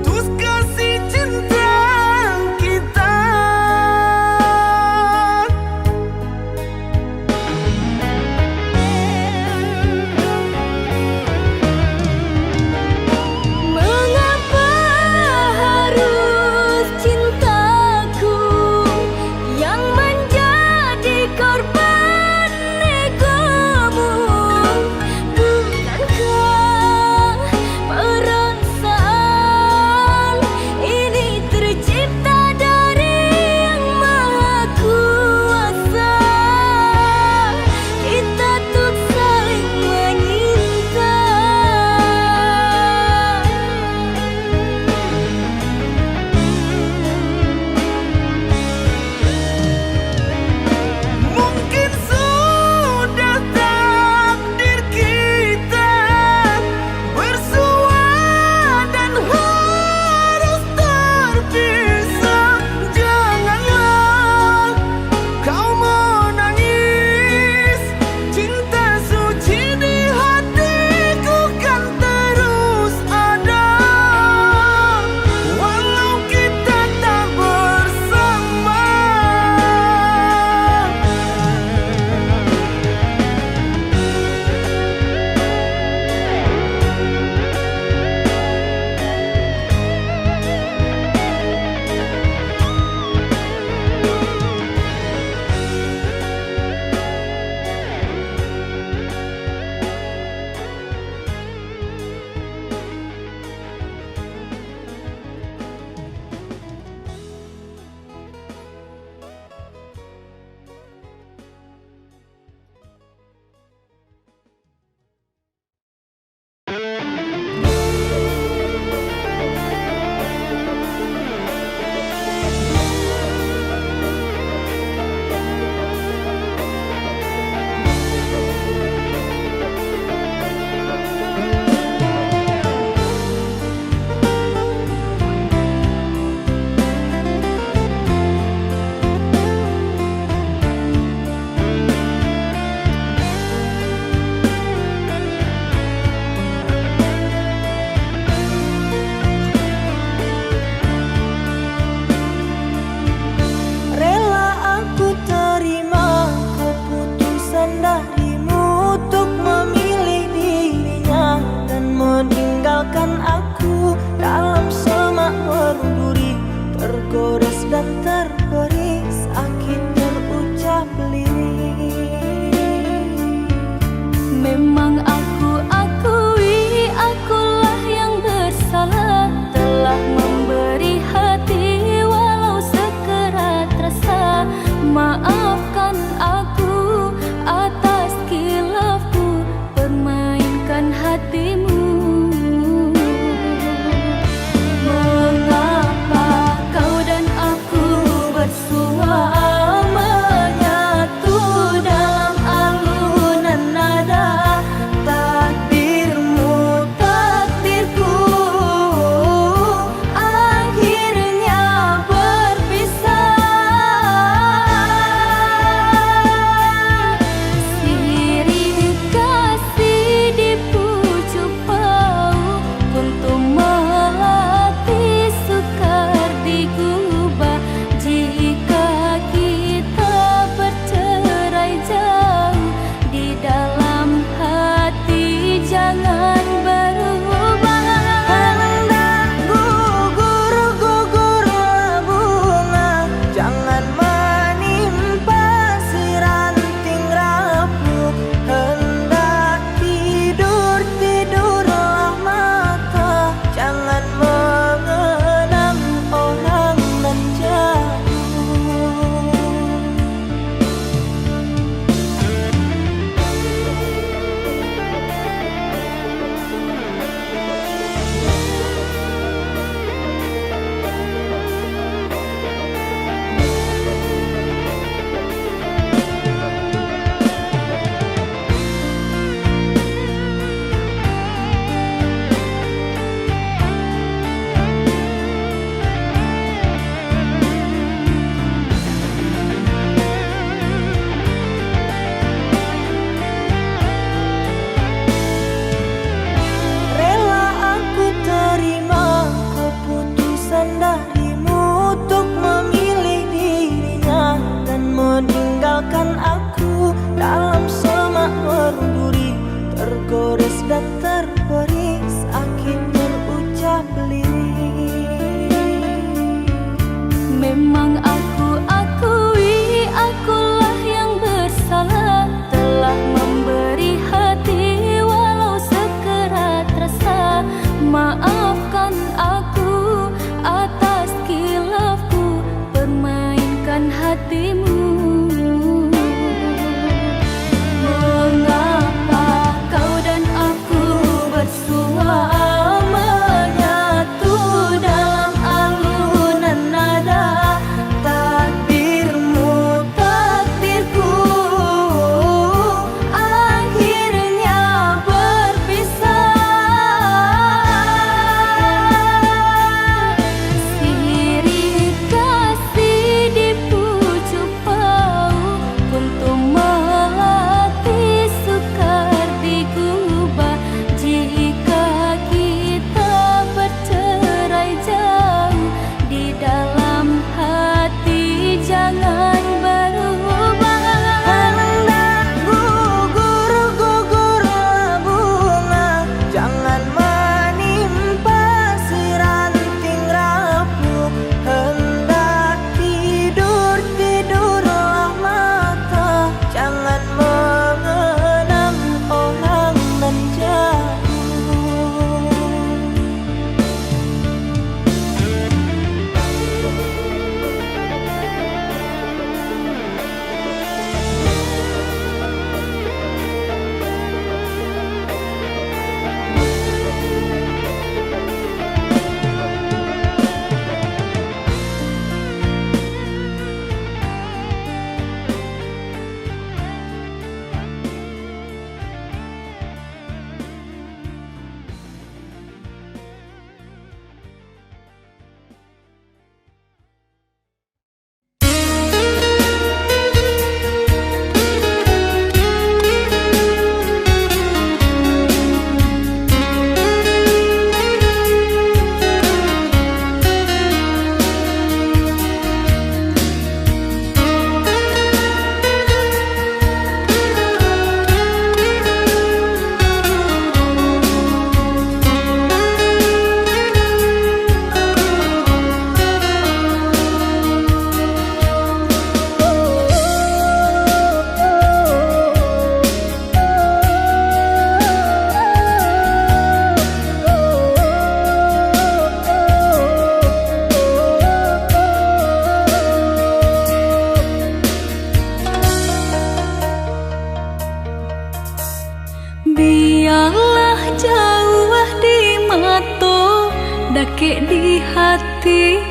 hati.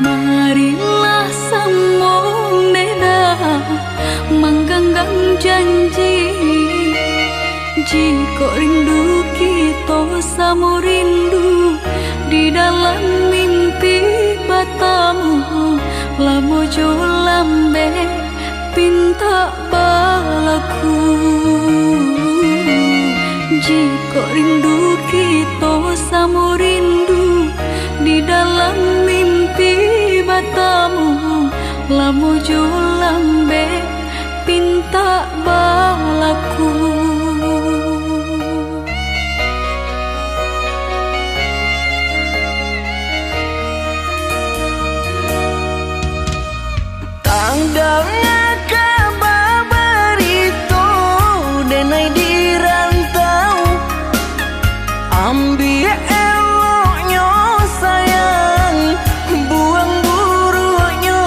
Marilah semua beda menggenggam janji. Jika rindu kita sama rindu di dalam mimpi batamu, lamo jo lambe pinta balaku. Jika rindu kita sama rindu di dalam mimpi batamu, lamo jo lambe pinta balaku. Tandangnya kabar itu denai di rantau, ambil eloknya sayang, buang buruknya.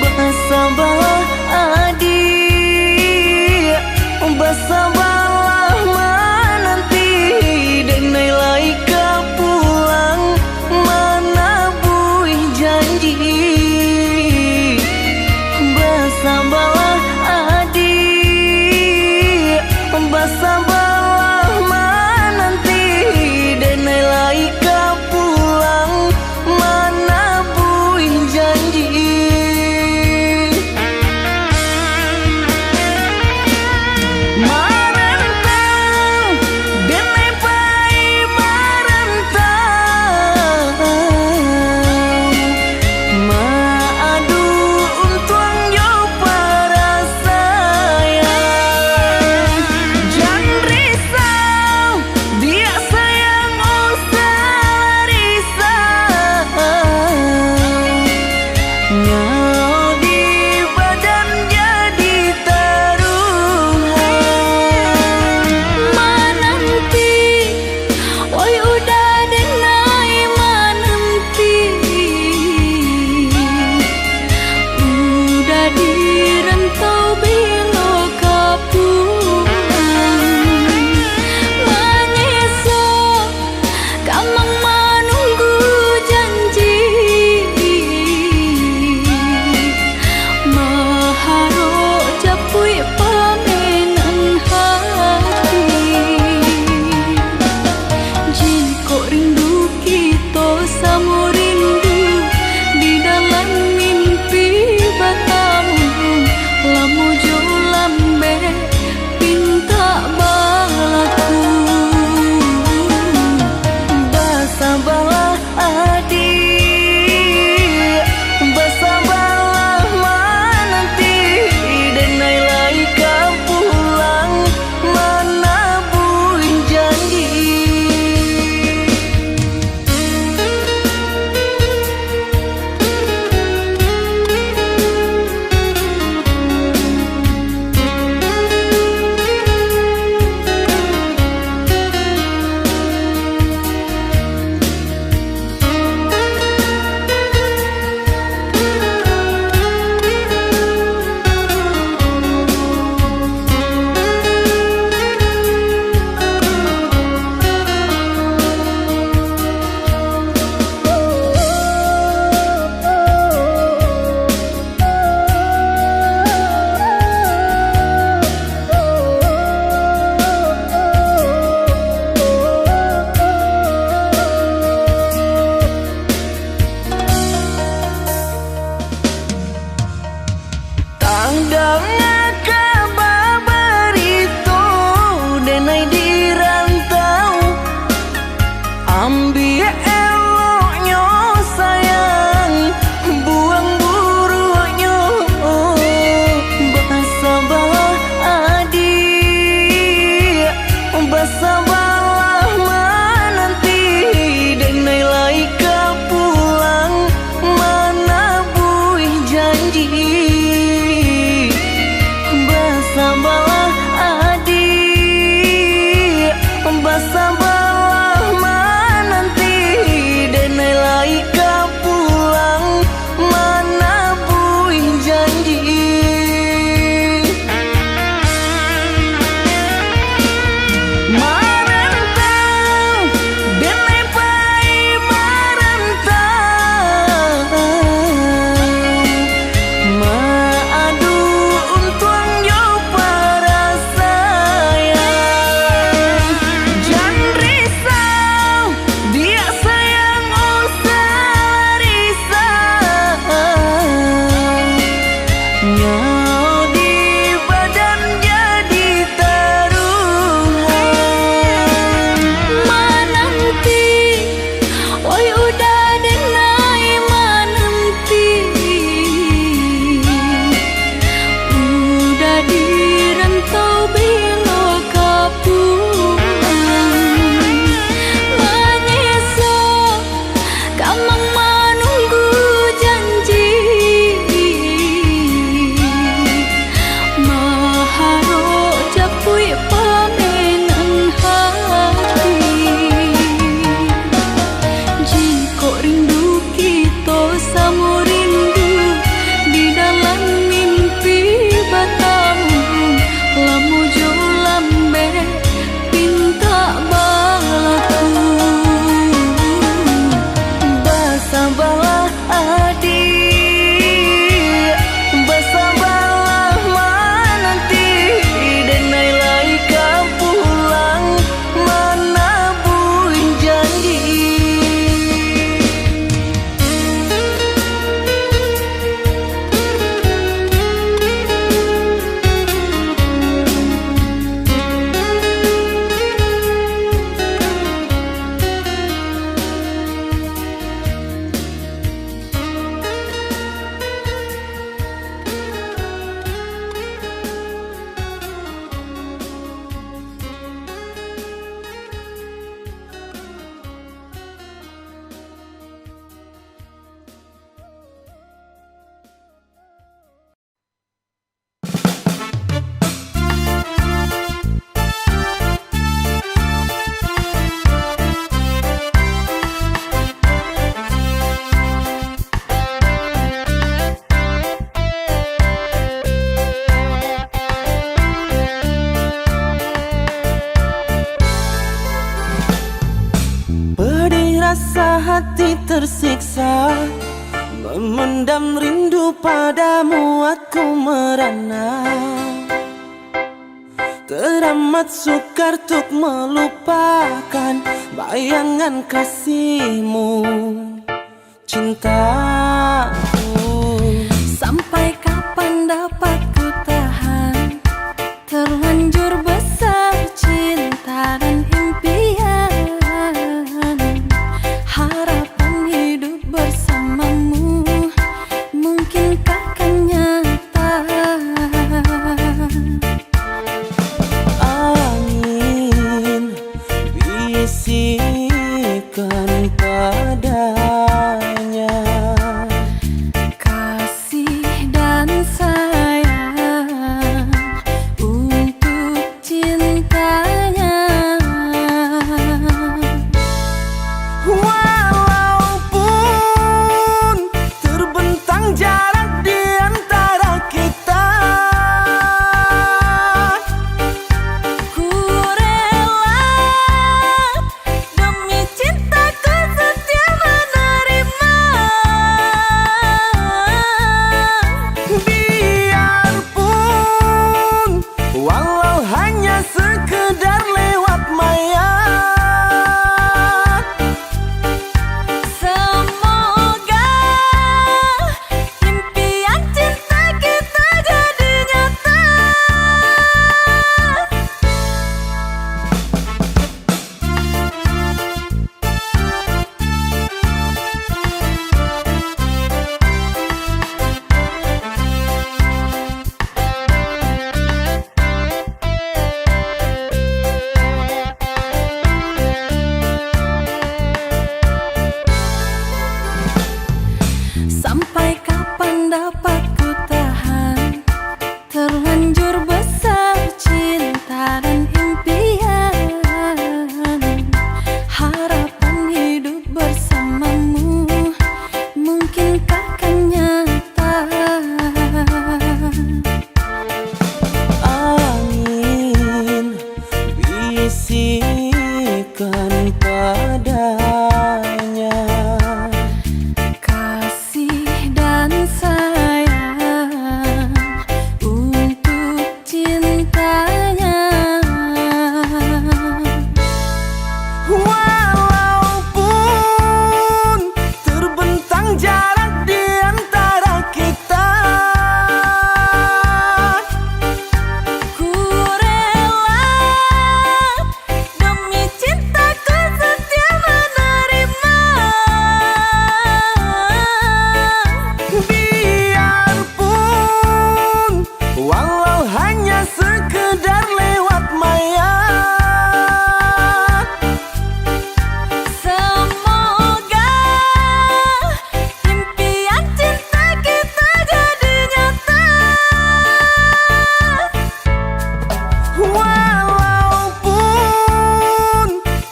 Bahasa bah adik hati tersiksa, memendam rindu padamu aku merana. Teramat sukar untuk melupakan bayangan kasihmu, cintaku. Sampai kapan dapat ku tahan, terlanjur besar cinta dan impian, harapan hidup bersamamu mungkin takkan nyata. Angin bisikan padanya, Kasih dan sayang untuk cintanya. walaupun terbentang jarak di antara kita. Ku rela demi cintaku setia menerima. Biarpun walau hanya sekedar lewat maya, Semoga impian cinta kita jadi nyata. Sampai kapan dapat ku tahan, terlanjur besar cinta dan impian, harapan hidup bersamamu mungkin takkan nyata. angin bisikan padanya, Kasih dan sayang untuk cintanya. walaupun terbentang jarak di antara kita. Ku rela demi cintaku setia menerima. Biarpun walau hanya sekedar lewat maya, Semoga impian cinta kita jadi nyata. walaupun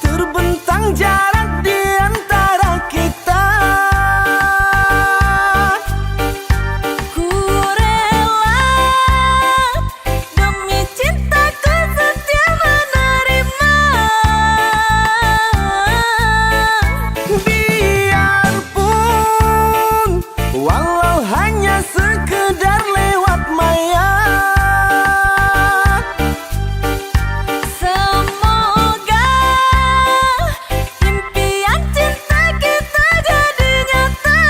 terbentang jarak di antara kita. Ku rela demi cintaku setia menerima. Biarpun walau hanya sekedar lewat maya, Semoga impian cinta kita jadi nyata.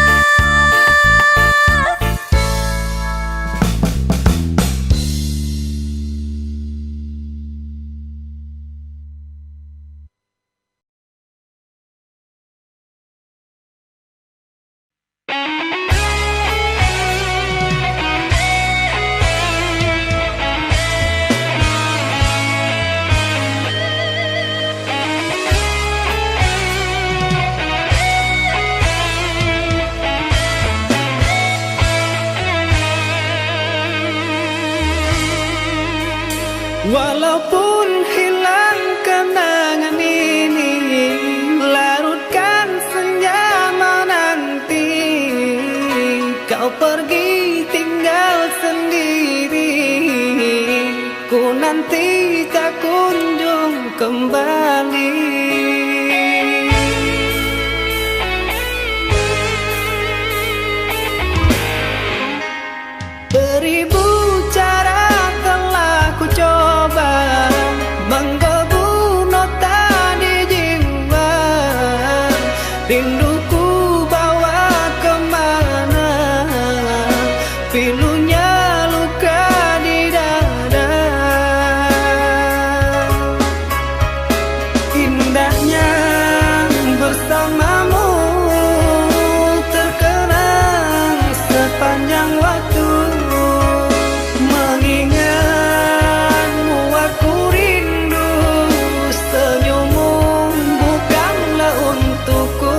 walaupun hilang kenangan ini, larutkan senja menanti. Kau pergi tinggal sendiri, ku nanti tak kunjung kembali. rinduku bawa kemana, pilunya luka di dada. Indahnya bersamamu terkenang sepanjang waktu. Mengingatmu aku rindu, senyummu bukanlah untukku.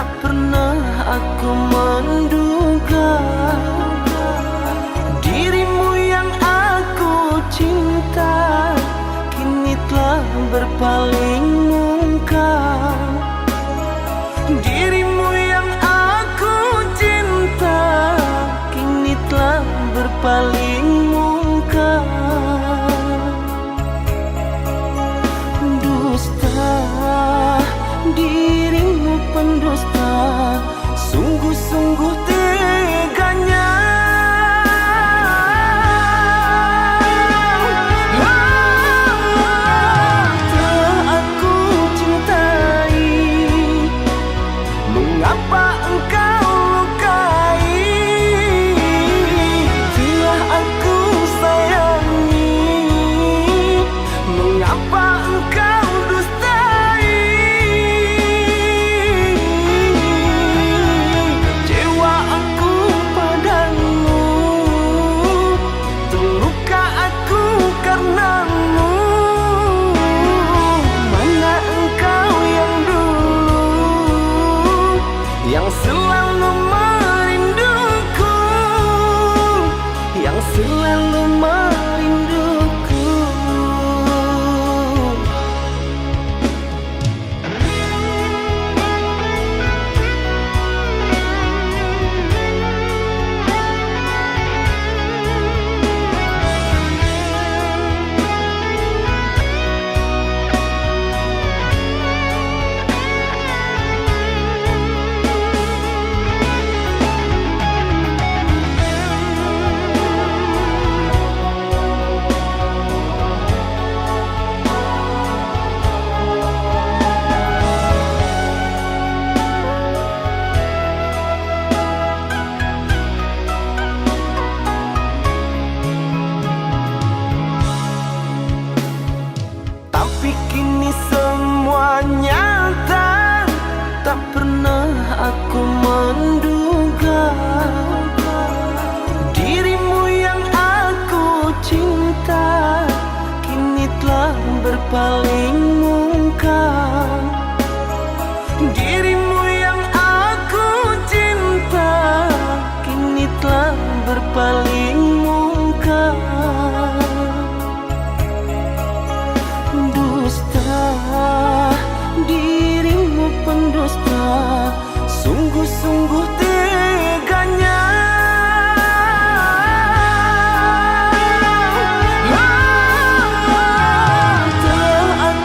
Tak pernah aku menduga dirimu yang aku cinta kini telah berpaling muka. Dirimu yang aku cinta kini telah berpaling muka. Dusta, dirimu pendusta, sungguh-sungguh teganya. Telah aku cintai, mengapa engkau lukai? Telah aku sayangi, mengapa engkau dustai? Cewa aku padamu, terluka aku karenamu. Mana engkau yang dulu, yang selalu merinduku, yang selalu merinduku. Tapi kini semua nyata, tak pernah aku menduga dirimu yang aku cinta kini telah berpaling muka. Dirimu yang aku cinta kini telah berpaling muka. Dusta, dirimu pendusta, sungguh-sungguh teganya. Telah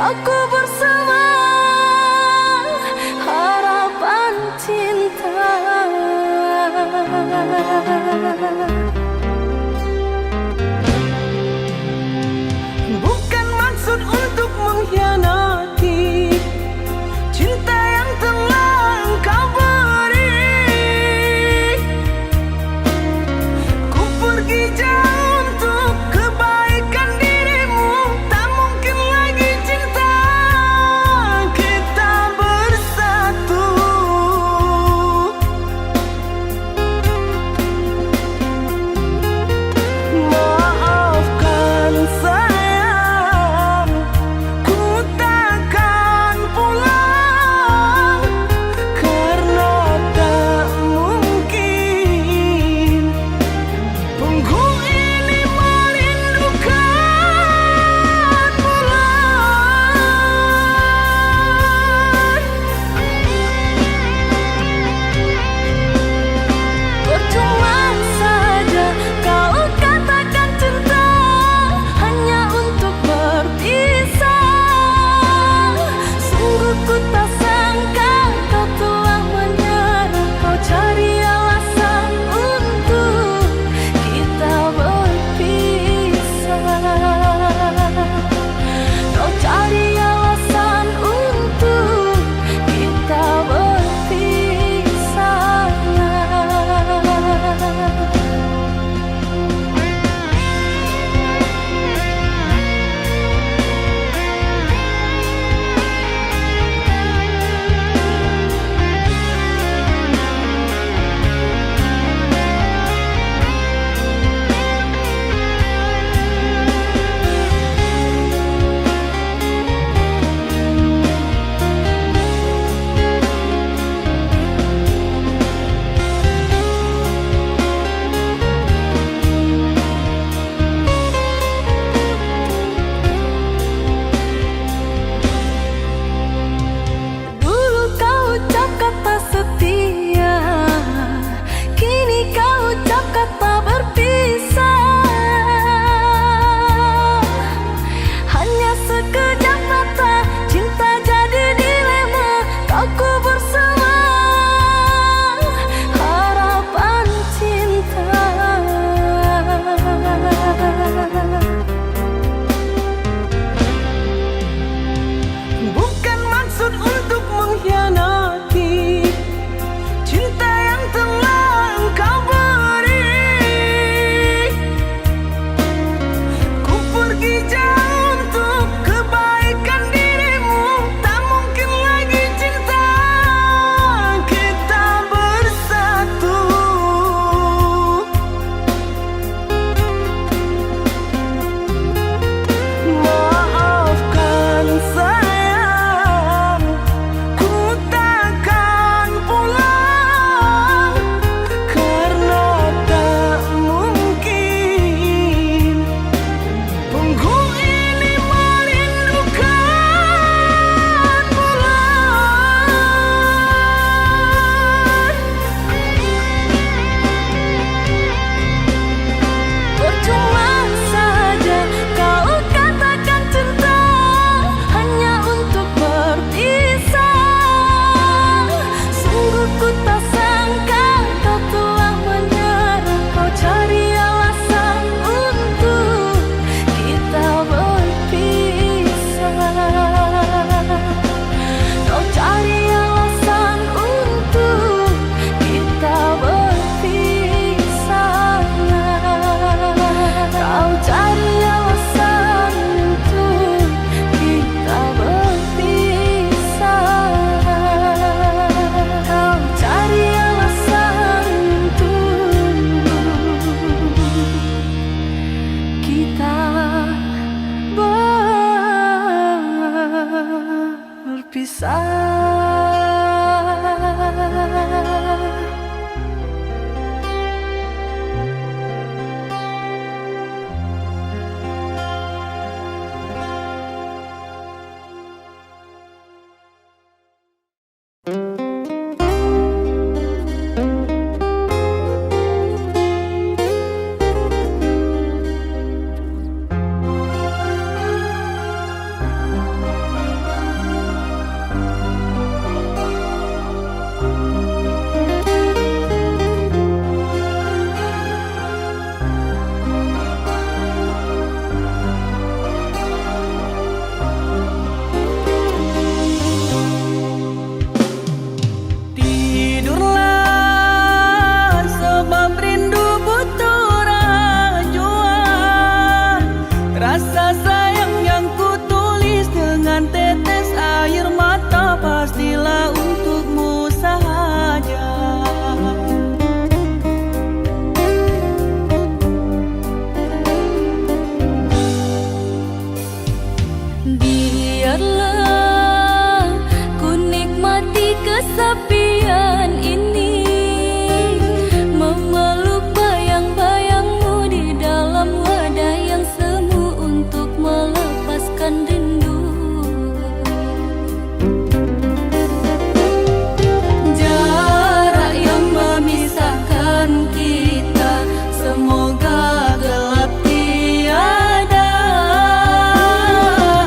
aku bersama harapan cinta. Bukan maksud untuk mengkhianati cinta yang telah engkau beri. Ku pergi jauh untuk kebaikan dirimu, tak mungkin lagi cinta biarlah ku nikmati kesepian ini, memeluk bayang-bayangmu di dalam wadah yang semu untuk melepaskan rindu. Jarak yang memisahkan kita semoga gelap tiada.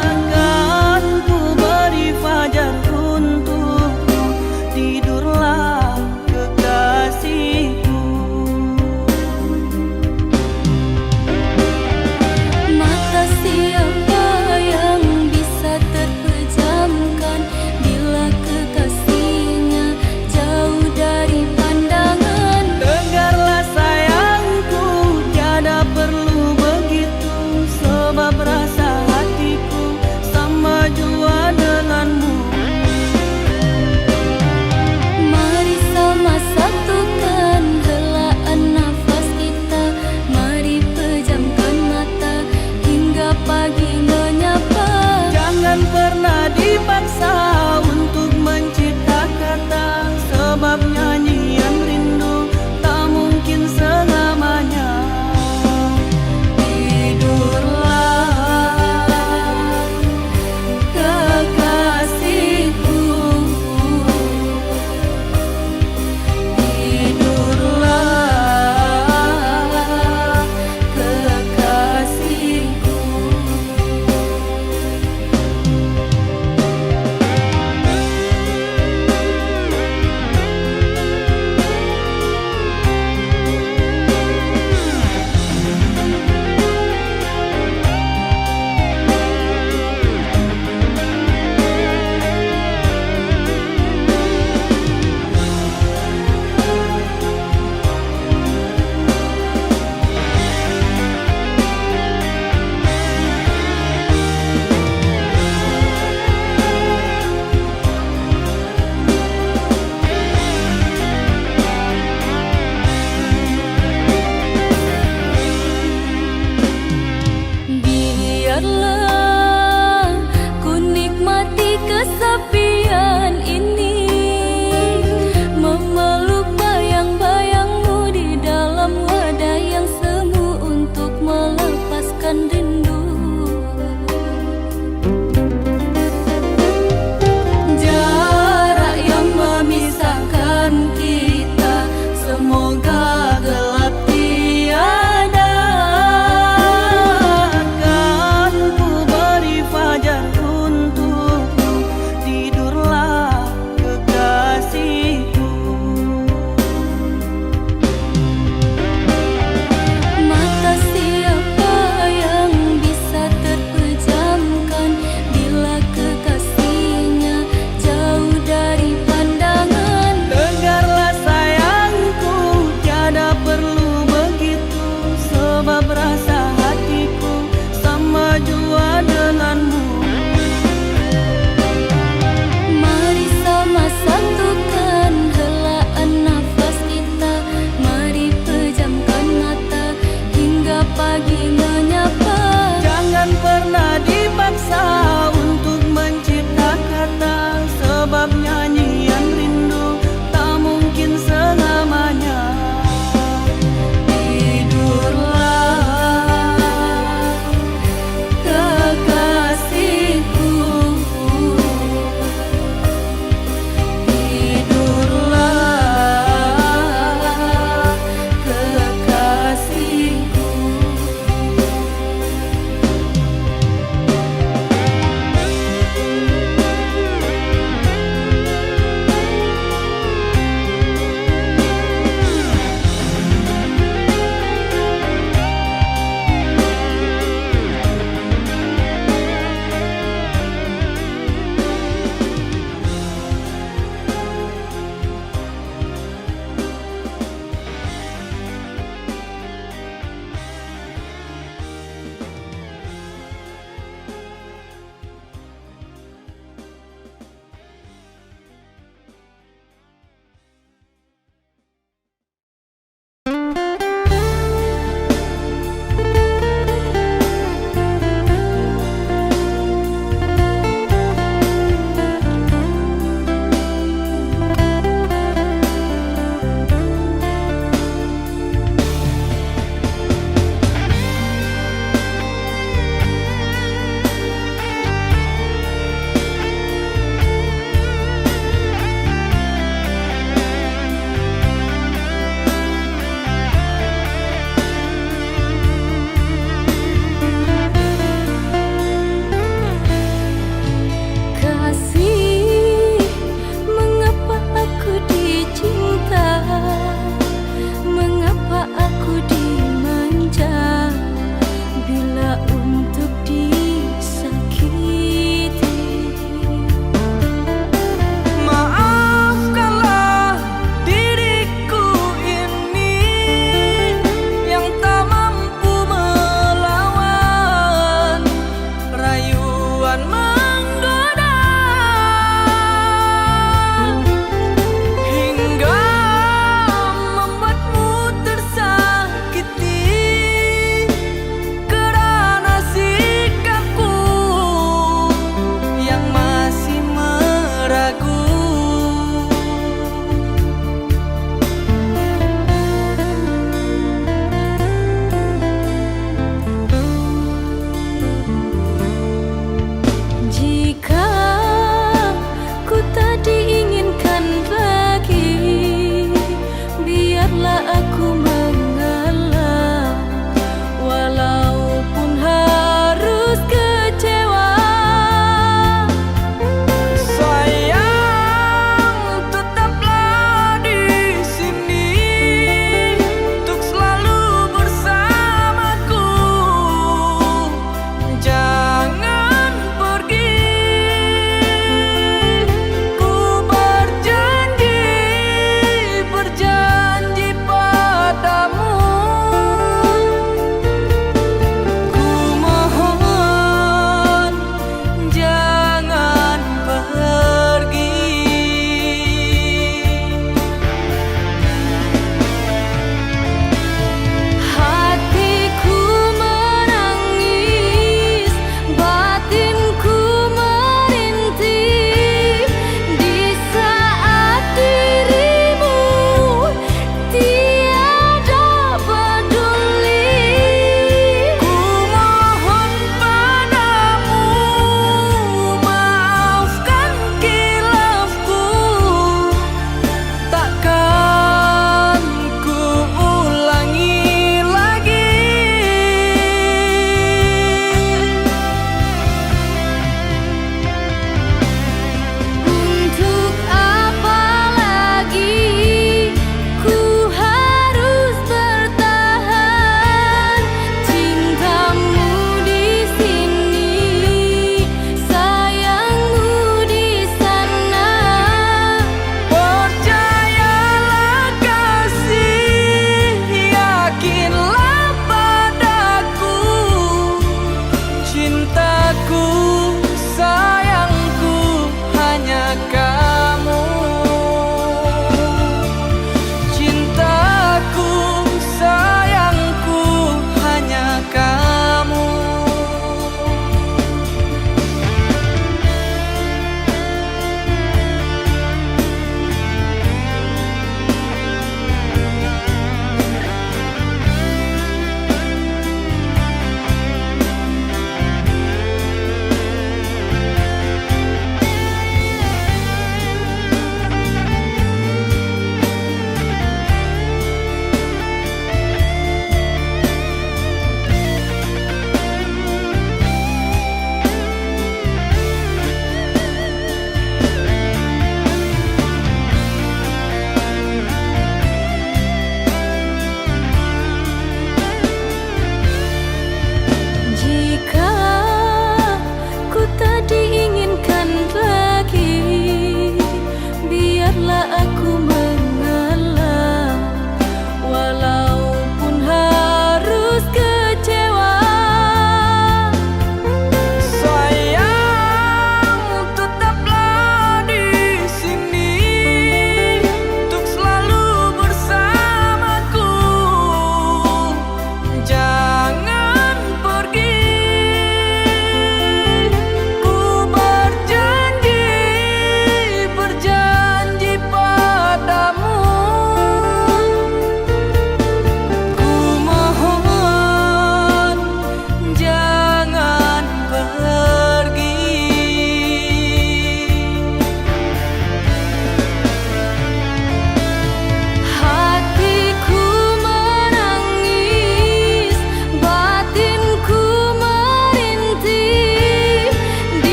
Akan ku beri fajar untukmu, tidurlah kekasihku. Mata siapa yang bisa terpejamkan bila kekasihnya jauh dari pandangan. Dengarlah sayangku, tiada perlu begitu, sebab rasa hatiku sama jua denganmu. Mari sama satukan helaan nafas kita, mari pejamkan mata hingga pagi menyapa. Jangan pernah dipaksa untuk mencipta kata, sebab nyanyian rindu tak mungkin selamanya. Tidurlah kekasihku, tidurlah kekasihku.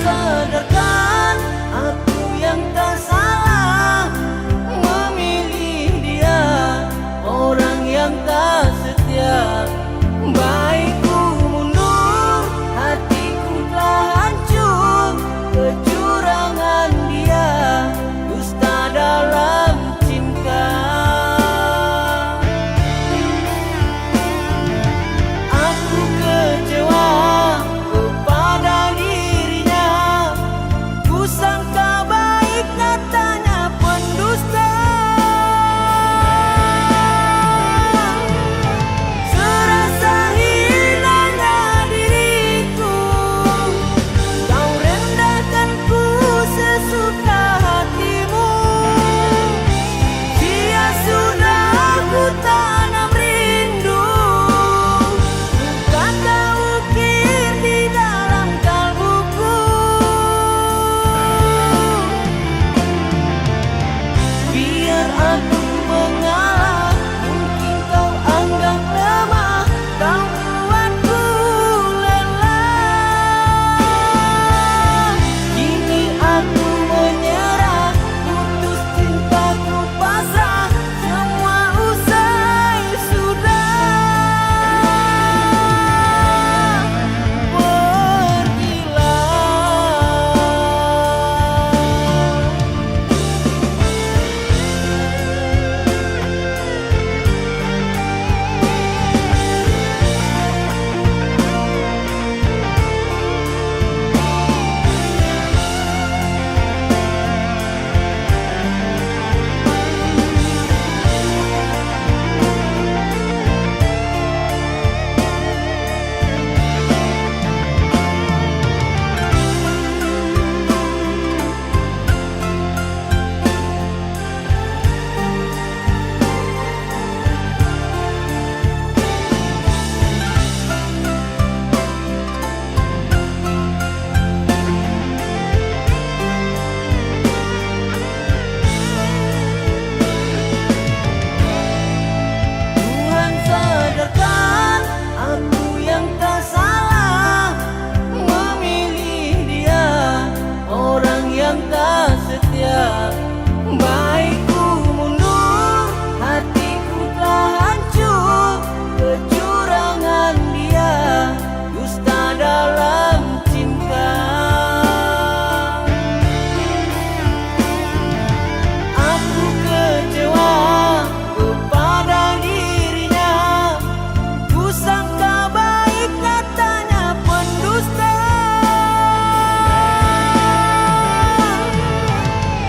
sadarkan aku yang tak salah memilih dia, orang yang tak setia. Baikku mundur, hatiku telah hancur, kecurangan dia, dusta dalam cinta. Aku kecewa kepada dirinya, ku sangka baik nyatanya pendusta. Serasa hilangnya diriku, kau rendahkanku sesuka hatimu. Sia sudah aku tanam rindu, kata ukir di dalam kalbuku. Biar aku mengalah, mungkin kau anggap lemah, kau buatku lelah. Kini aku menyerah, putus cintaku pasrah, semua usai sudah. Tuhan sadarkan aku yang tak salah memilih dia, orang yang tak setia. Baikku mundur, hatiku telah hancur, kecurangan dia, dusta dalam cinta. Aku kecewa kepada dirinya, ku sangka baik nyatanya pendusta.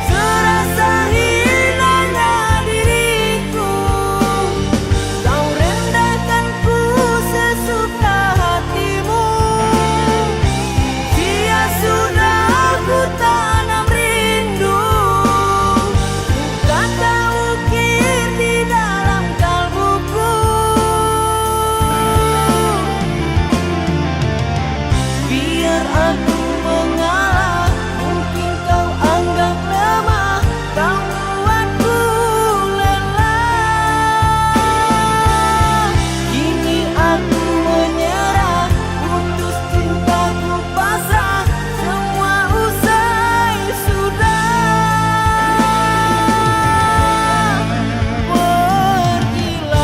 Serasa hilangnya diriku, kau rendahkanku sesuka hatimu. Sia sudah aku tanam rindu, kata ukir di dalam kalbuku. Biar aku mengalah, mungkin kau anggap lemah, kau buatku lelah. Kini aku menyerah, putus cintaku pasrah, semua usai sudah. Pergilah.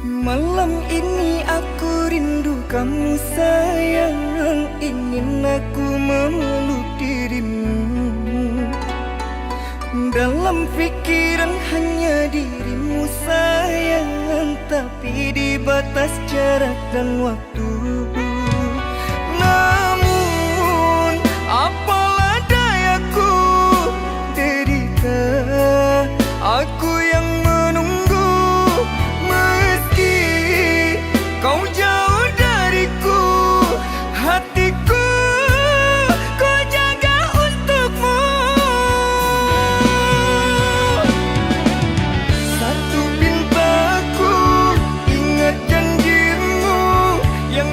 Malam ini aku rindu kamu sayang, ingin aku memeluk dirimu. Dalam pikiran hanya dirimu sayang, tapi di batas jarak dan waktu. Namun apalah dayaku, derita aku yang menunggu. Meski kau jauh dariku, hatiku kau jaga untukmu. Satu pintaku, ingat janjimu yang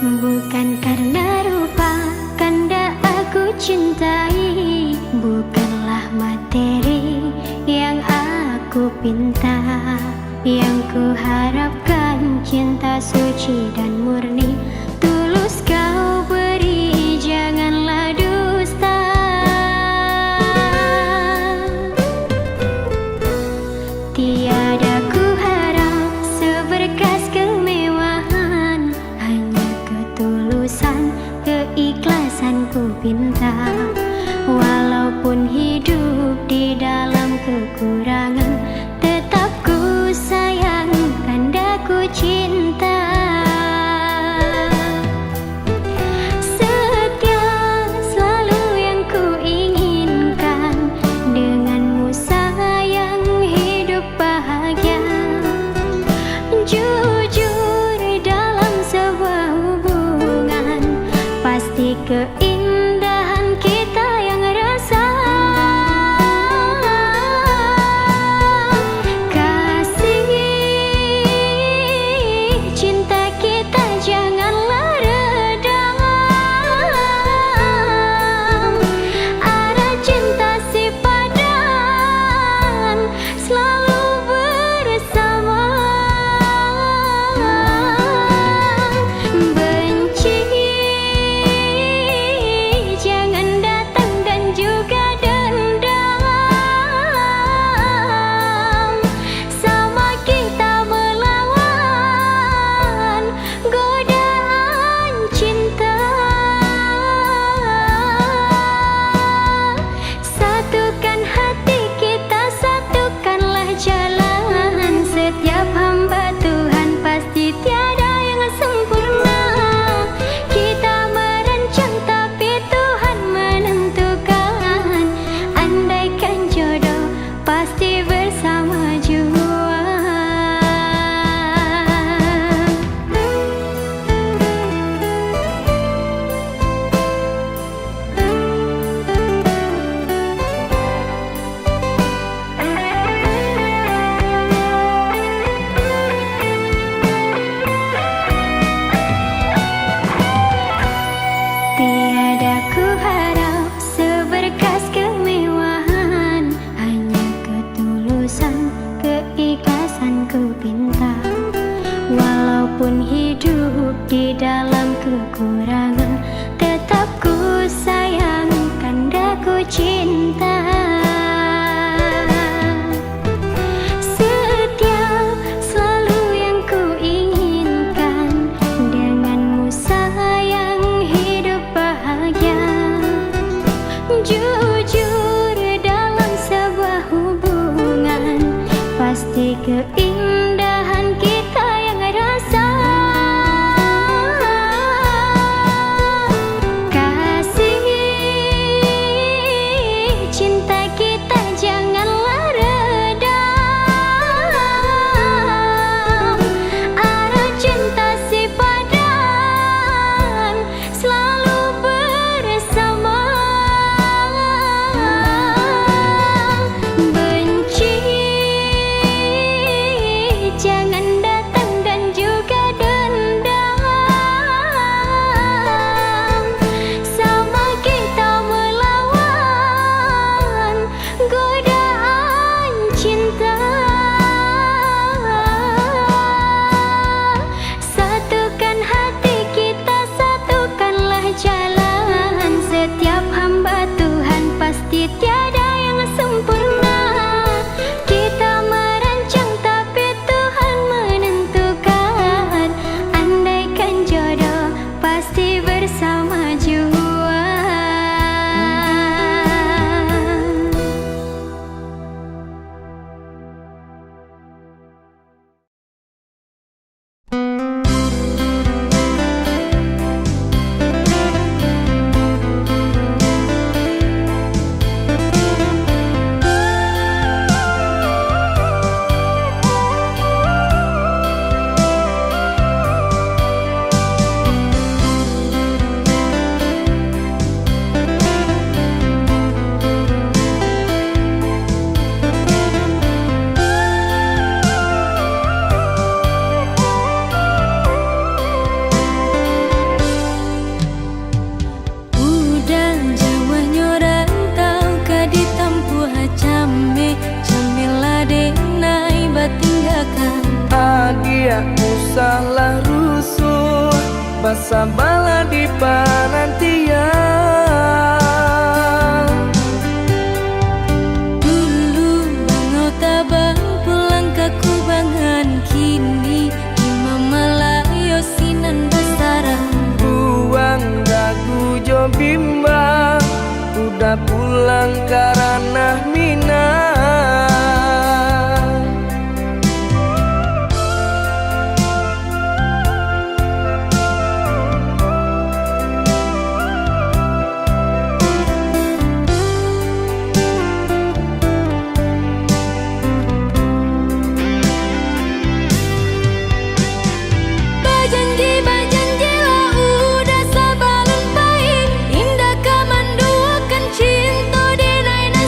Bukan karena rupa kanda aku cintai, bukanlah materi yang aku pinta. Yang ku harapkan cinta suci dan murni, tulus kau beri, janganlah dusta. Tiada ku harap seberkas kemewahan, hanya ketulusan, keikhlasan ku pinta. Walaupun hidup di dalam kekurangan, tetap ku sayang, kanda ku cinta. Setia selalu yang ku inginkan, denganmu sayang hidup bahagia. Jujur dalam sebuah hubungan, pasti keindahan kita yang rasa. Kasih cinta kita janganlah redam, arah cinta si padan selalu bersama. Benci jangan datang dan juga dendam, sama kita melawan godaan cinta. Satukan hati kita, satukanlah jalan. Setiap hamba Tuhan pasti tiada yang sempurna. Kita merancang tapi Tuhan menentukan. Andaikan jodoh pasti bersama jua. Tiada ku harap seberkas kemewahan, hanya ketulusan, keikhlasan ku pinta. Walaupun hidup di dalam kekurangan, tetap ku sayang, kanda ku cinta. Setia selalu yang ku inginkan, denganmu sayang hidup bahagia. Jujur dalam sebuah hubungan, pasti keindahan kita yang rasa. Kasih cinta kita janganlah redam, arah cinta si padan selalu bersama. Benci jangan datang dan juga dendam, sama kita melawan godaan cinta. Satukan hati kita, satukanlah jalan. Setiap hamba Tuhan pasti tiada yang sempurna. Kita merancang tapi Tuhan menentukan. Andaikan jodoh pasti bersama jua. bala di panantian. Dulu bangau tabang pulang ke kubangan, kini di Mamalayo sinan besarang. Buang dagu jo bimbang, udah pulang karena Minang. Bajanji lah udah sabalun pain, indah kamanduakan cinta di naina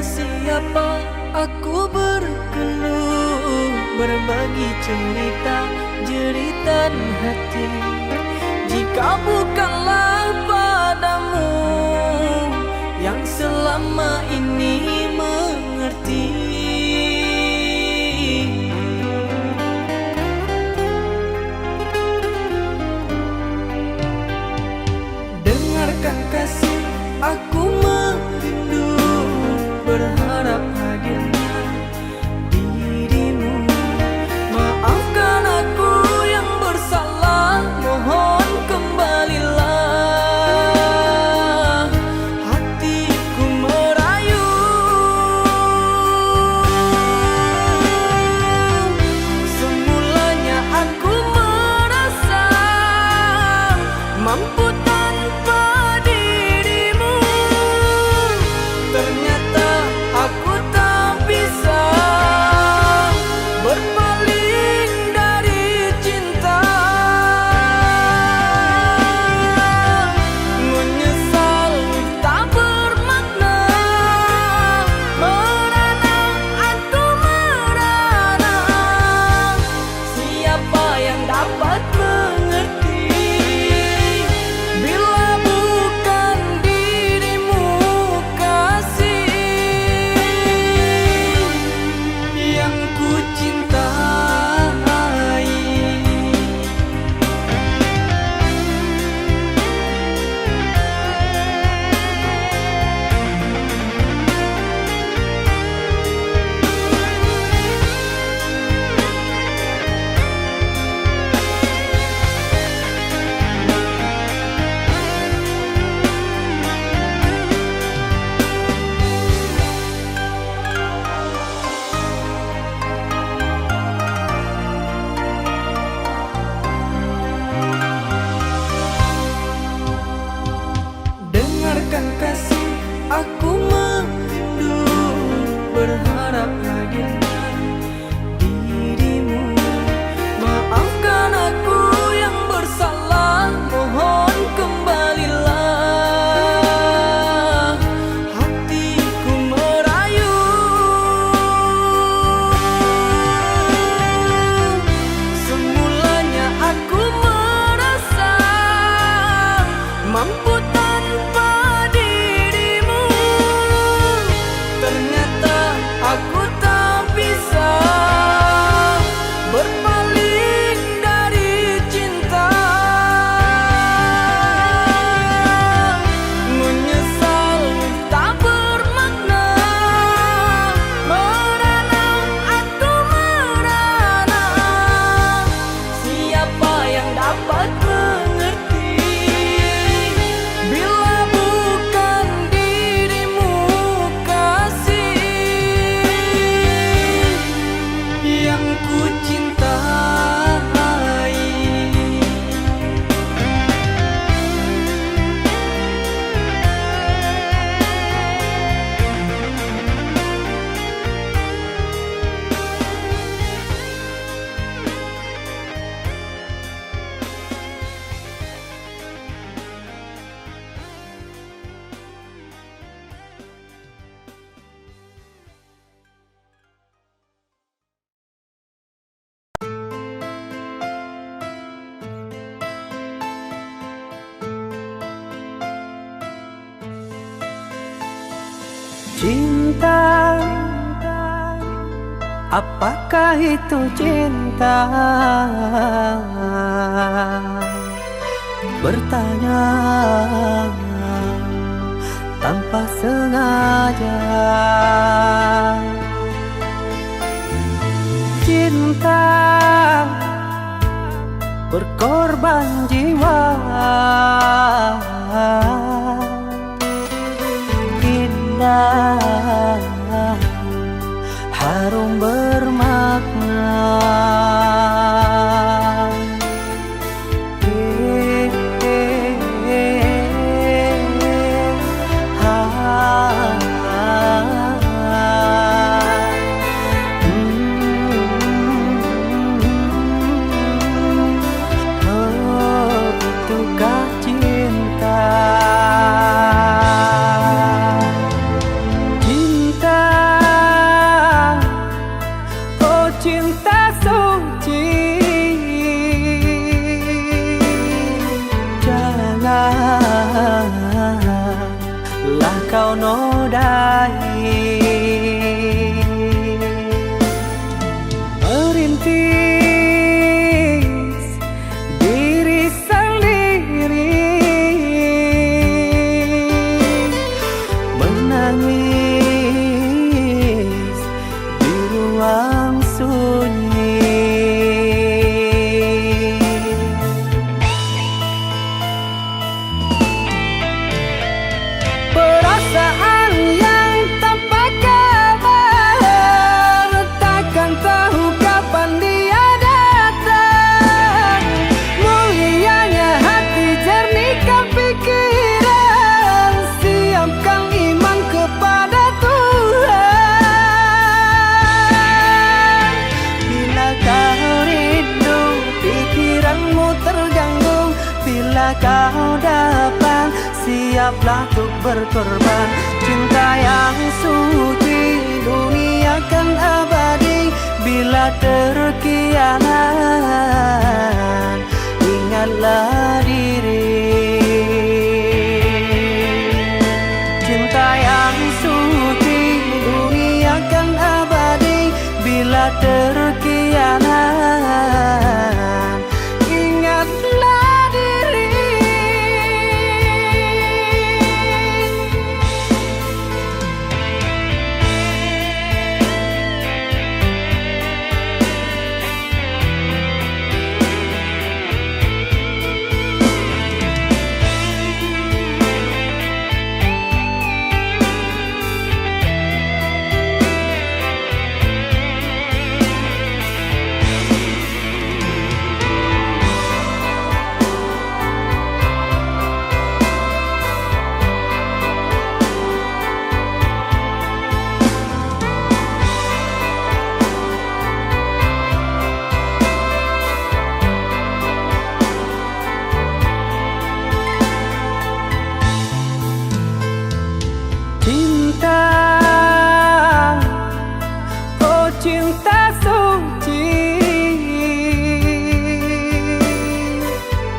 siapa aku berkeluh, berbagi cerita jeritan hati. Jika bukanlah padamu yang selama ini mengerti. Dengarkan kasih, aku merindu, berharap hadirnya dirimu. Maafkan aku yang bersalah, mohon kembalilah. Hatiku merayu, semulanya aku merasa mampu tanpa dirimu. Ternyata aku tak bisa berpaling dari cinta. Menyesal tak bermakna, merana aku merana. Siapa yang dapat mengerti bila bukan dirimu, kasih yang ku cintai. Dengarkan kasih, aku merindu, berharap hadirnya dirimu. Maafkan aku yang bersalah, mohon kembalilah. Hatiku merayu, semulanya aku merasa mampu tanpa dirimu. Ternyata aku tak bisa berpaling dari cinta. Menyesal tak bermakna, merana aku merana. Siapa yang dapat mengerti bila bukan dirimu, kasih yang ku cintai. Cinta, apakah itu cinta? Bertanya tanpa sengaja. Cinta berkorban jiwa, indah, harum bermakna. Itukah cinta? Cinta kau nodai. Merintis diri sendiri, menangis di ruang sunyi. Perasaan yang tanpa kabar, takkan tahu kapan dia datang. Mulianya hati, jernihkan pikiran, siapkan iman kepada Tuhan. Bila kau rindu, pikiranmu terganggu, bila kau dapat, siaplah untuk berkorban. Cinta yang suci, dunia kan abadi. Bila terkianat, ingatlah diri. Cinta yang suci, dunia kan abadi. Bila terkianat, ingatlah diri. Cinta, oh cinta suci,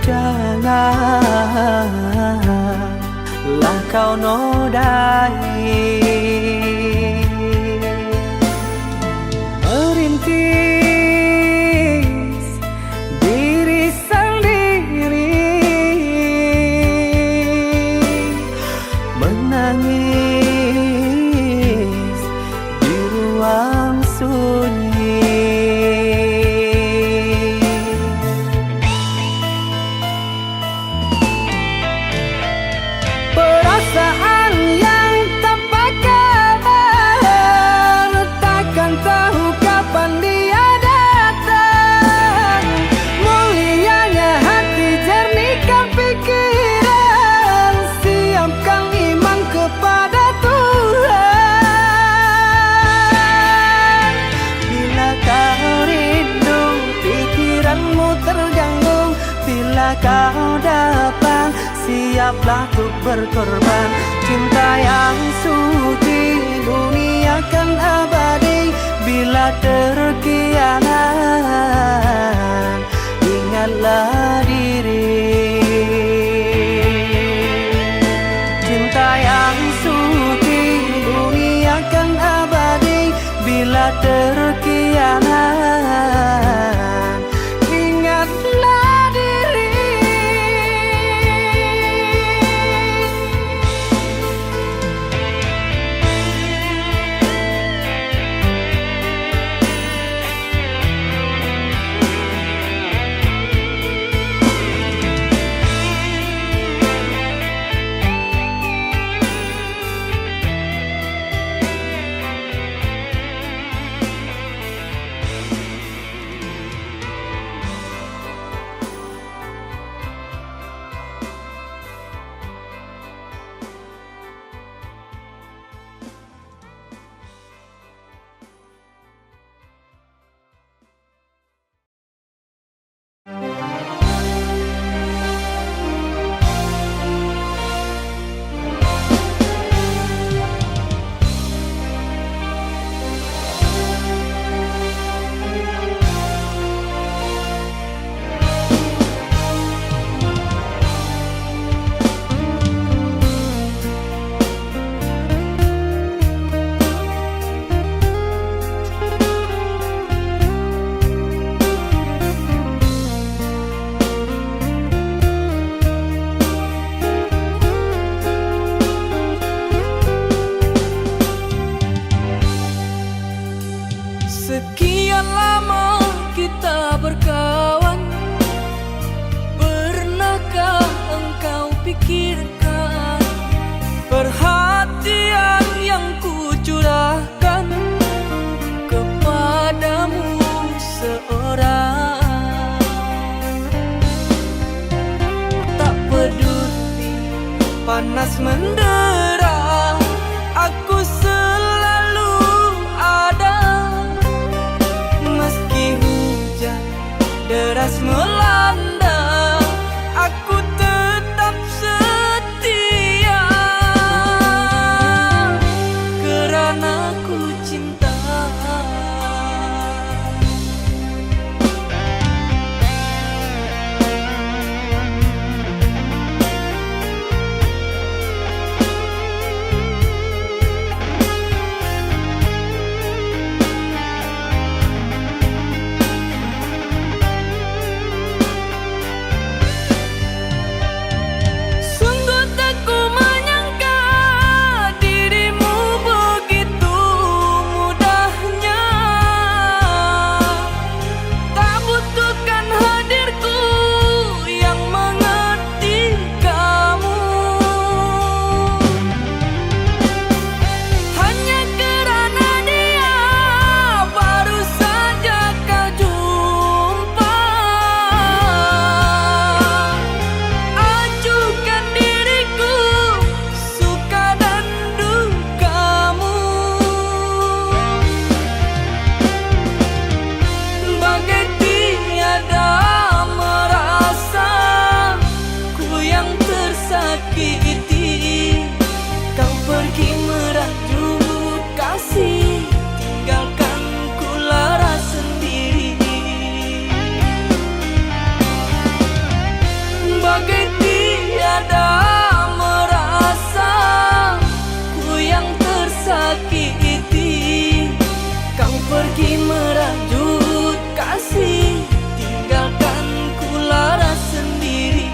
janganlah kau nodai. Merintis diri sendiri, menangis di ruang sunyi. Perasaan yang tanpa kabar, takkan tahu kapan dia datang. Mulianya hati, jernihkan pikiran, siapkan iman kepada Tuhan. Bila kau rindu, pikiranmu terganggu, bila kau dapat, siaplah untuk berkorban. Cinta yang suci, dunia kan abadi. Bila terkianat, ingatlah diri. Cinta yang suci, dunia kan abadi. Bila terkianat, ingatlah diri. mendera, aku selalu ada. Meski hujan deras melanda, aku tetap setia, karena ku cinta. Sungguh tak ku menyangka dirimu begitu mudahnya, tak butuhkan hadirku yang mengerti kamu. Hanya kerana dia baru saja kau jumpa, ajukan diriku suka dan dukamu. Bagai tiada merasa ku yang tersakiti, kau pergi merajut kasih, tinggalkan ku lara sendiri. Bagai tiada merasa ku yang tersakiti, kau pergi merajut kasih, tinggalkan ku lara sendiri.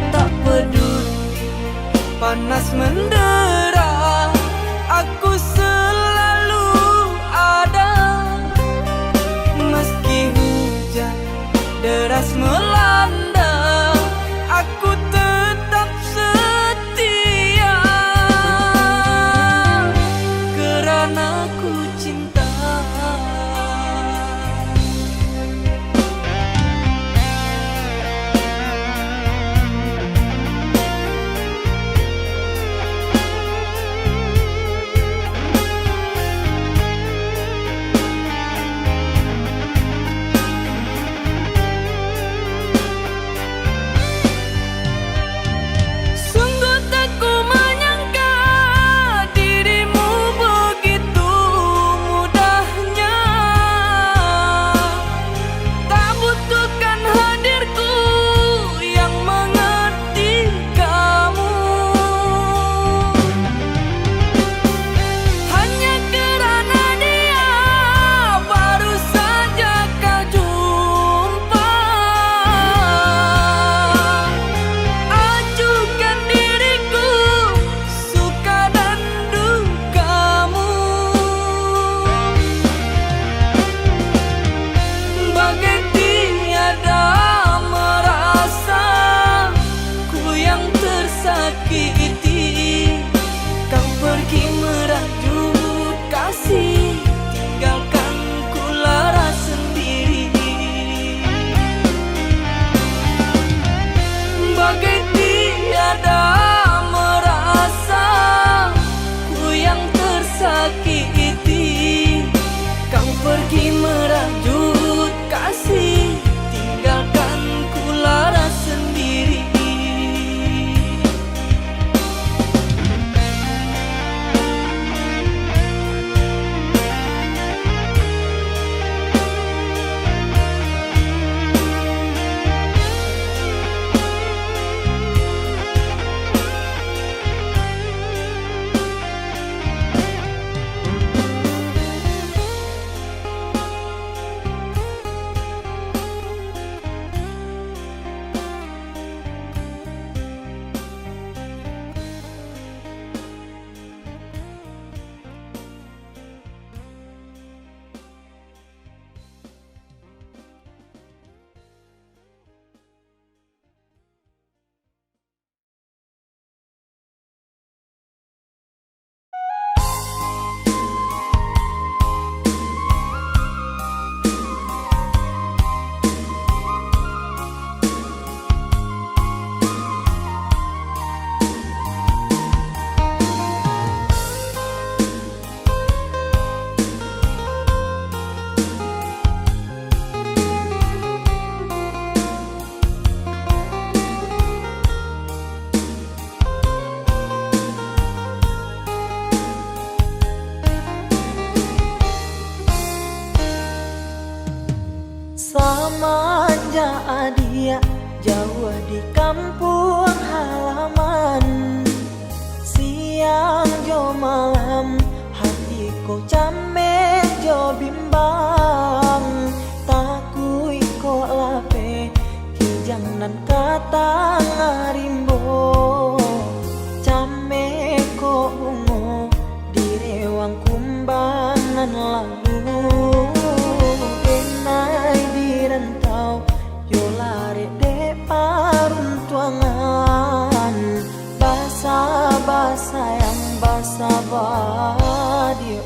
Tak peduli panas mendera, aku selalu ada. Meski hujan deras melanda, aku tetap setia, karena ku cinta. jauh di kampung halaman. Siang jo malam hatiku camek jo bimbang. Takui ko lape kijang nan kata ngarimbo. Camek ko ungu di rewang kumbangan lalu. Denai di rantau yo lari de paruntuangan. Basa-basa yang basa-badi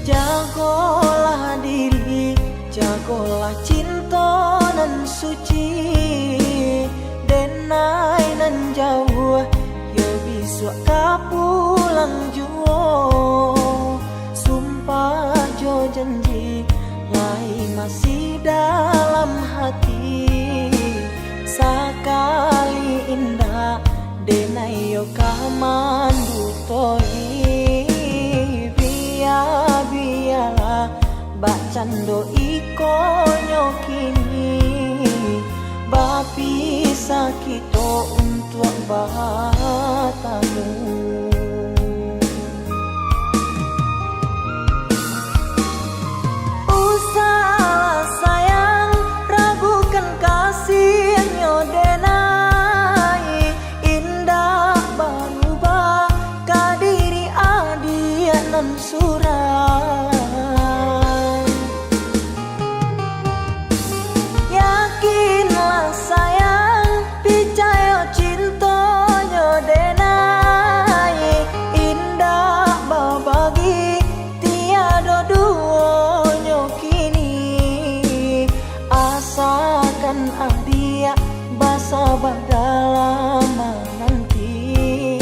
jagolah diri, jagolah cinta nan suci. Denai nan jauh yo bisu kapulang juo. Sumpah jo janji lai masih dalam hati. Sakali indah denai yo kamandu toi. Biarlah bacando iko nyokini. Bapi sakito untuk batamu. Usahlah sayang ragukan kasihnya denai. Indah berubah kadiri adia nan suram. Yakinlah sayang percaya cintanya denai. Indah babagi tiada duanya kini. Asakan adia basa dalam nanti.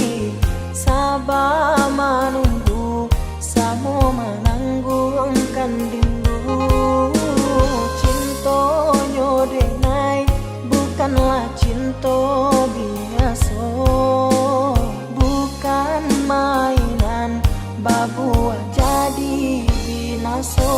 Sabar menunggu samo menanggungkan rindu. Cintonyo denai bukanlah cinta biasa. Bukan mainan babuah jadi binaso.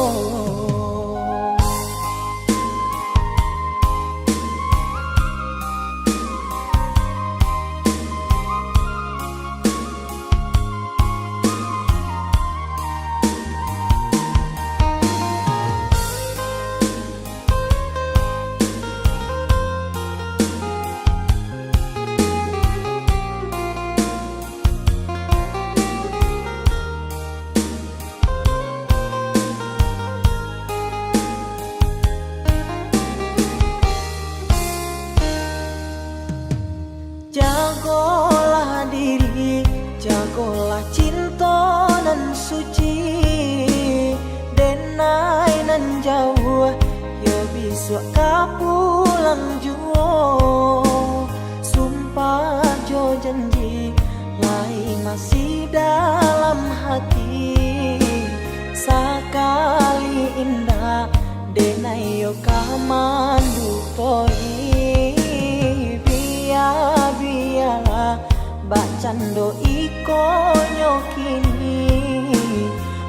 Jagolah diri, jagolah cinta nan suci. Denai nan jauh yo bisu kapulang juo. Sumpah jo janji lai masih dalam hati. Sakali indah denai yo kamandu toi. Biarlah bacando iko nyokini.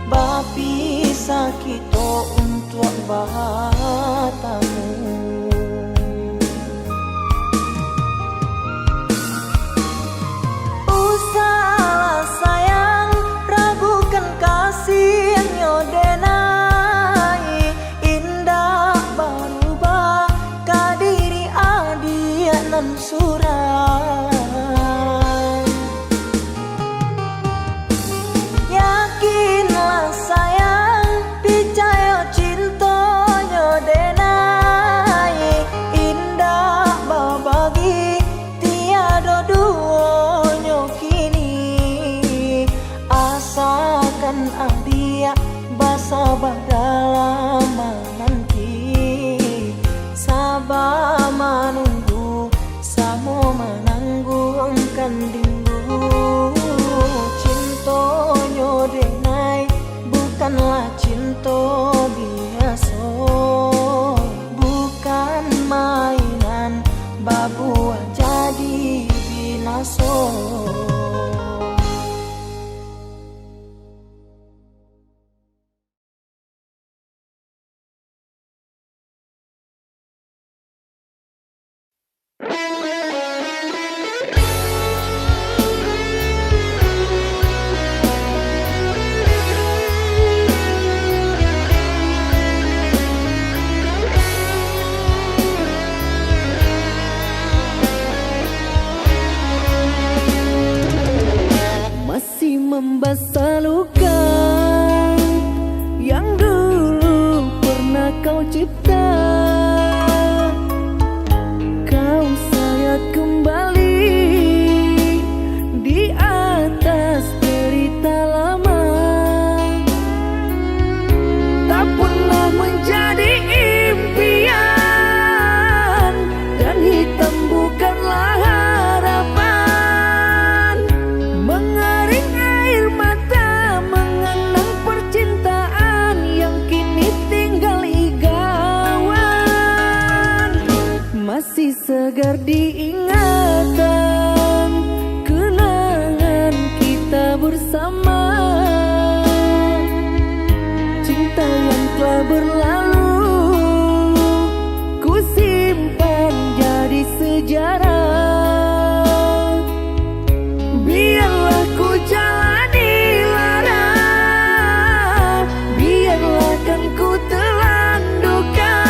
Bapi sakito untuk batamu. Usahlah sayang ragukan kasihnya denai. Indah berubah kadiri adia nan suram. Yakinlah sayang percaya cintanya denai. cipta. Kau sayat kembali di atas derita lama. Tak pernah menjadi impian, dan hitam bukanlah harapan. Mengering air mata mengenang percintaan yang kini tinggal igawan. Masih segar diingatan kenangan kita bersama. Cinta yang telah berlalu ku simpan jadi sejarah. Biarlah ku jalani lara, biarlah kan ku telan duka.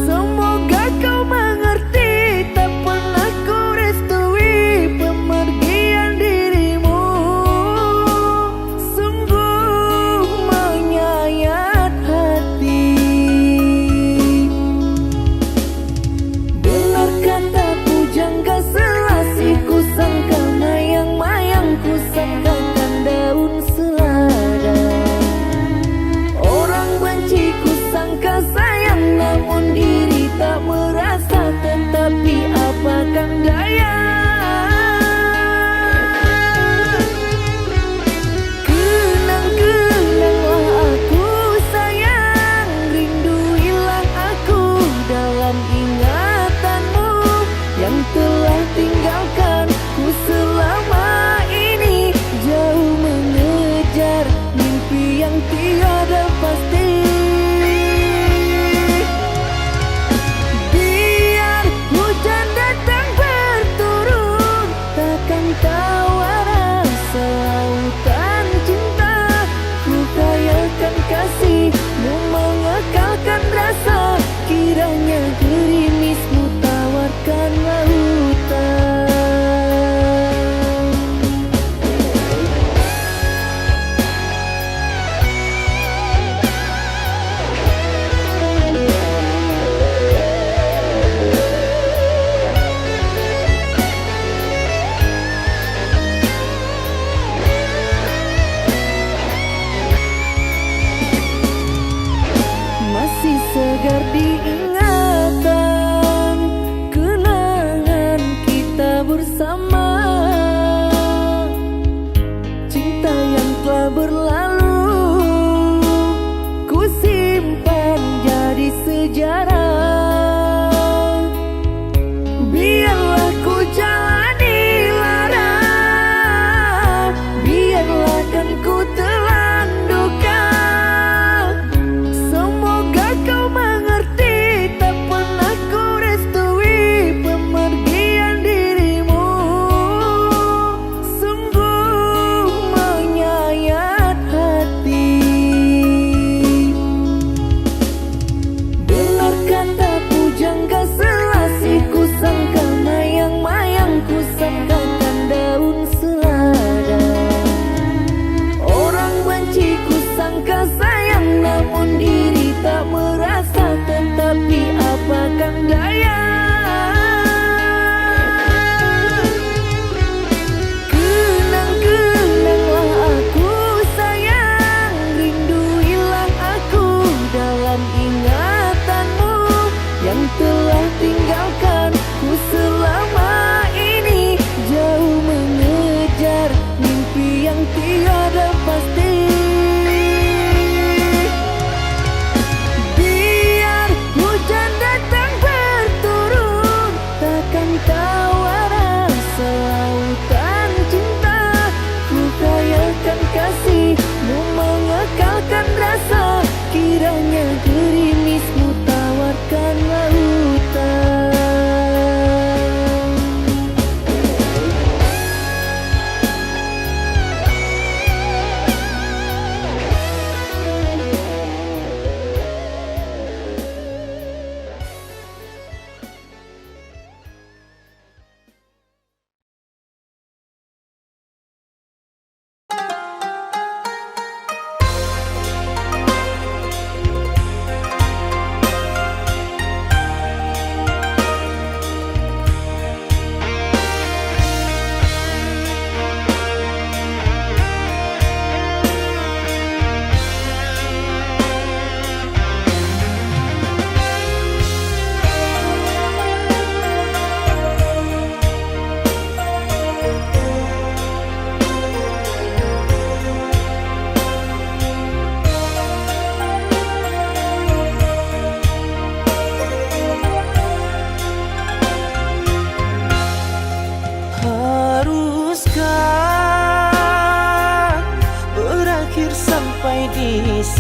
Semoga kau mengerti, tak pernah ku restui pemergian dirimu. Sungguh menyayat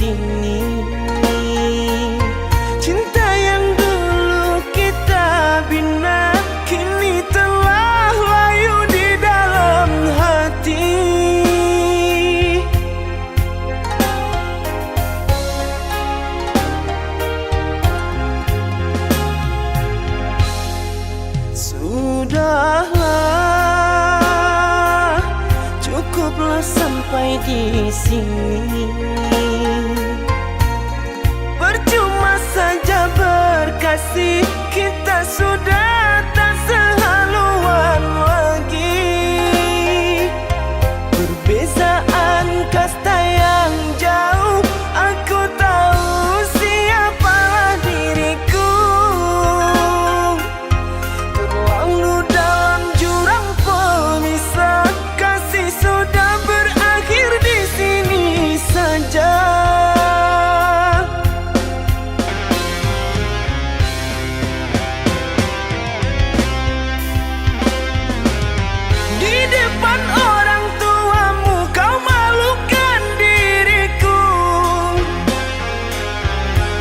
sini. Cinta yang dulu kita bina kini telah layu di dalam hati. Sudahlah, cukuplah sampai di sini. Percuma saja berkasih, kita sudah tak sehaluan lagi. Perbezaan kasta yang jauh, aku tahu siapalah diriku. Terlalu dalam jurang pemisah, kasih sudah berakhir di sini saja. Di depan orang tuamu kau malukan diriku.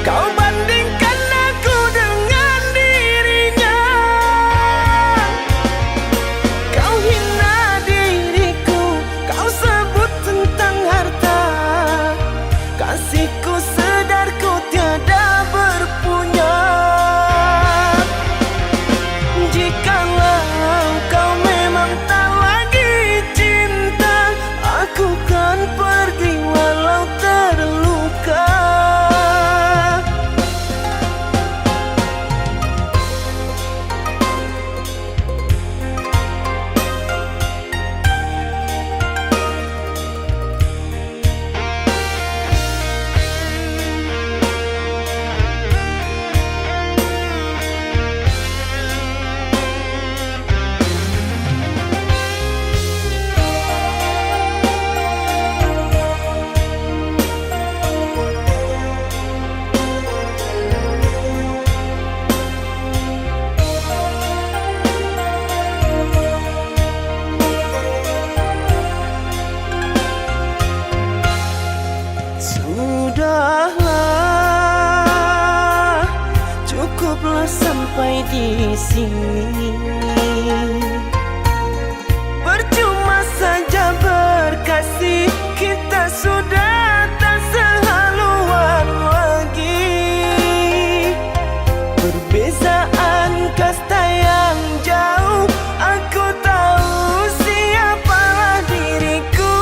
Kau bandingkan aku dengan dirinya. Kau hina diriku, kau sebut tentang harta. Kasihku sedar ku tiada berpunya. Jikalau kau memang tak lagi cinta, aku kan pergi walau terluka. Sudahlah, cukuplah sampai di sini. Percuma saja berkasih, kita sudah tak sehaluan lagi. Perbezaan kasta yang jauh, aku tahu siapalah diriku.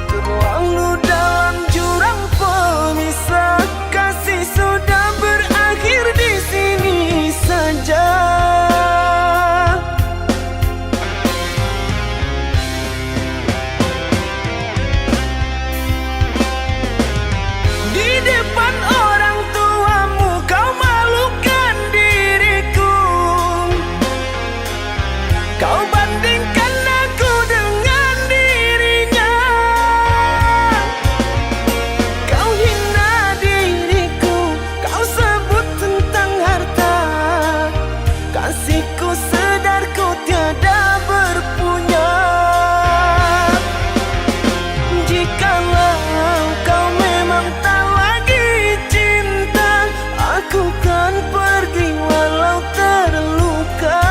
Terlalu dalam jurang pemisah, kasih sudah berakhir di sini saja. Di depan orang tuamu kau malukan diriku. Kau bandingkan aku dengan dirinya. Kau hina diriku, kau sebut tentang harta. Kasihku sedar ku tiada berpunya. Jikalau kau memang tak lagi cinta, aku kan pergi walau terluka.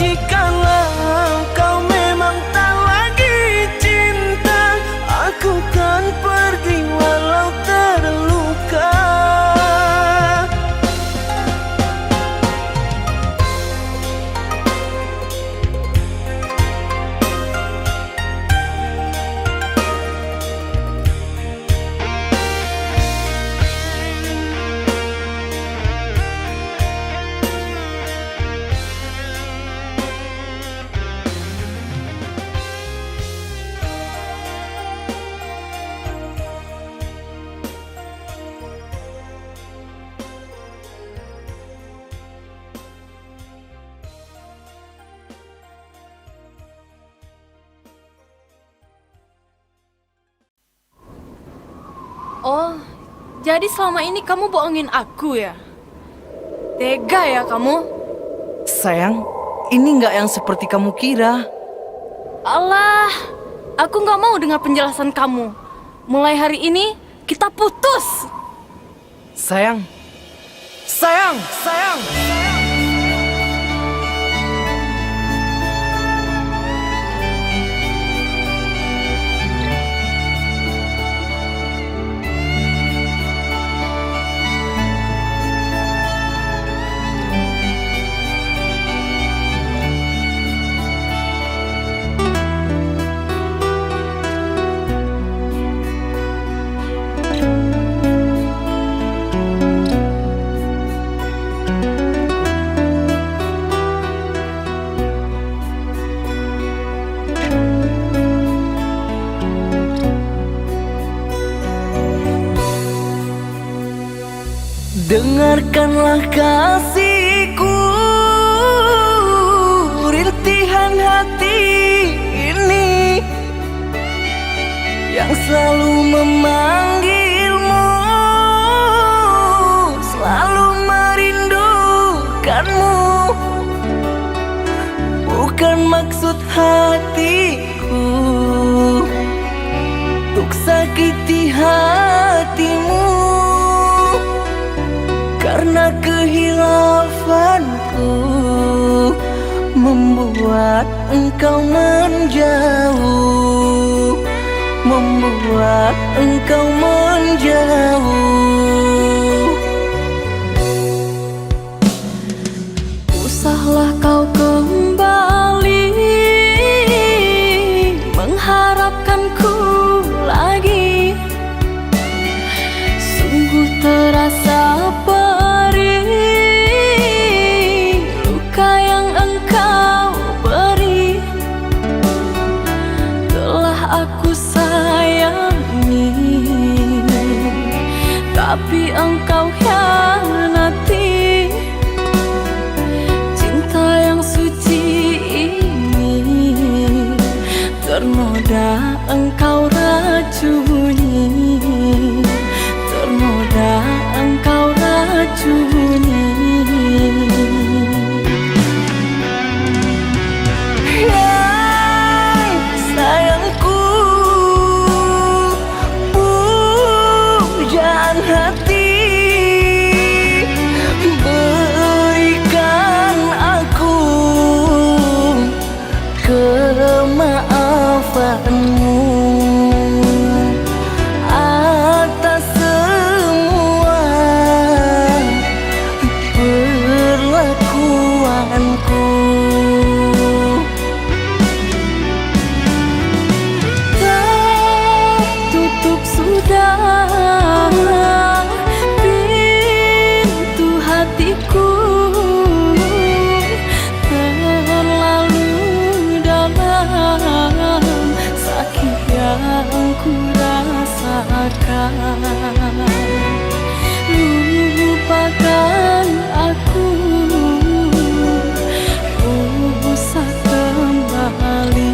Jikalau kau memang tak lagi cinta, aku kan pergi walau terluka. Oh, jadi selama ini kamu bohongin aku ya? Tega ya kamu? Sayang, ini nggak yang seperti kamu kira. Alah, aku nggak mau dengar penjelasan kamu. Mulai hari ini kita putus. Sayang, sayang, sayang. Dengarkanlah kasihku, rintihan hati ini yang selalu memanggilmu, selalu merindukanmu. Bukan maksud hatiku untuk sakiti hatimu, karena kehilafanku membuat engkau menjauh, membuat engkau menjauh. Usahlah kau kembali mengharapkanku lagi. Sungguh terasa perih luka yang engkau beri. Telah aku sayangi, tapi engkau hianati. Cinta yang suci ini ternoda engkau racuni, ternoda engkau racuni. Yang sayangku, pujaan hati, berikan aku kemaafanmu atas semua perlakuanku. Tertutup sudah pintu hatiku, terlalu dalam sakit yang ku rasakan. Lupakan aku, usah kembali.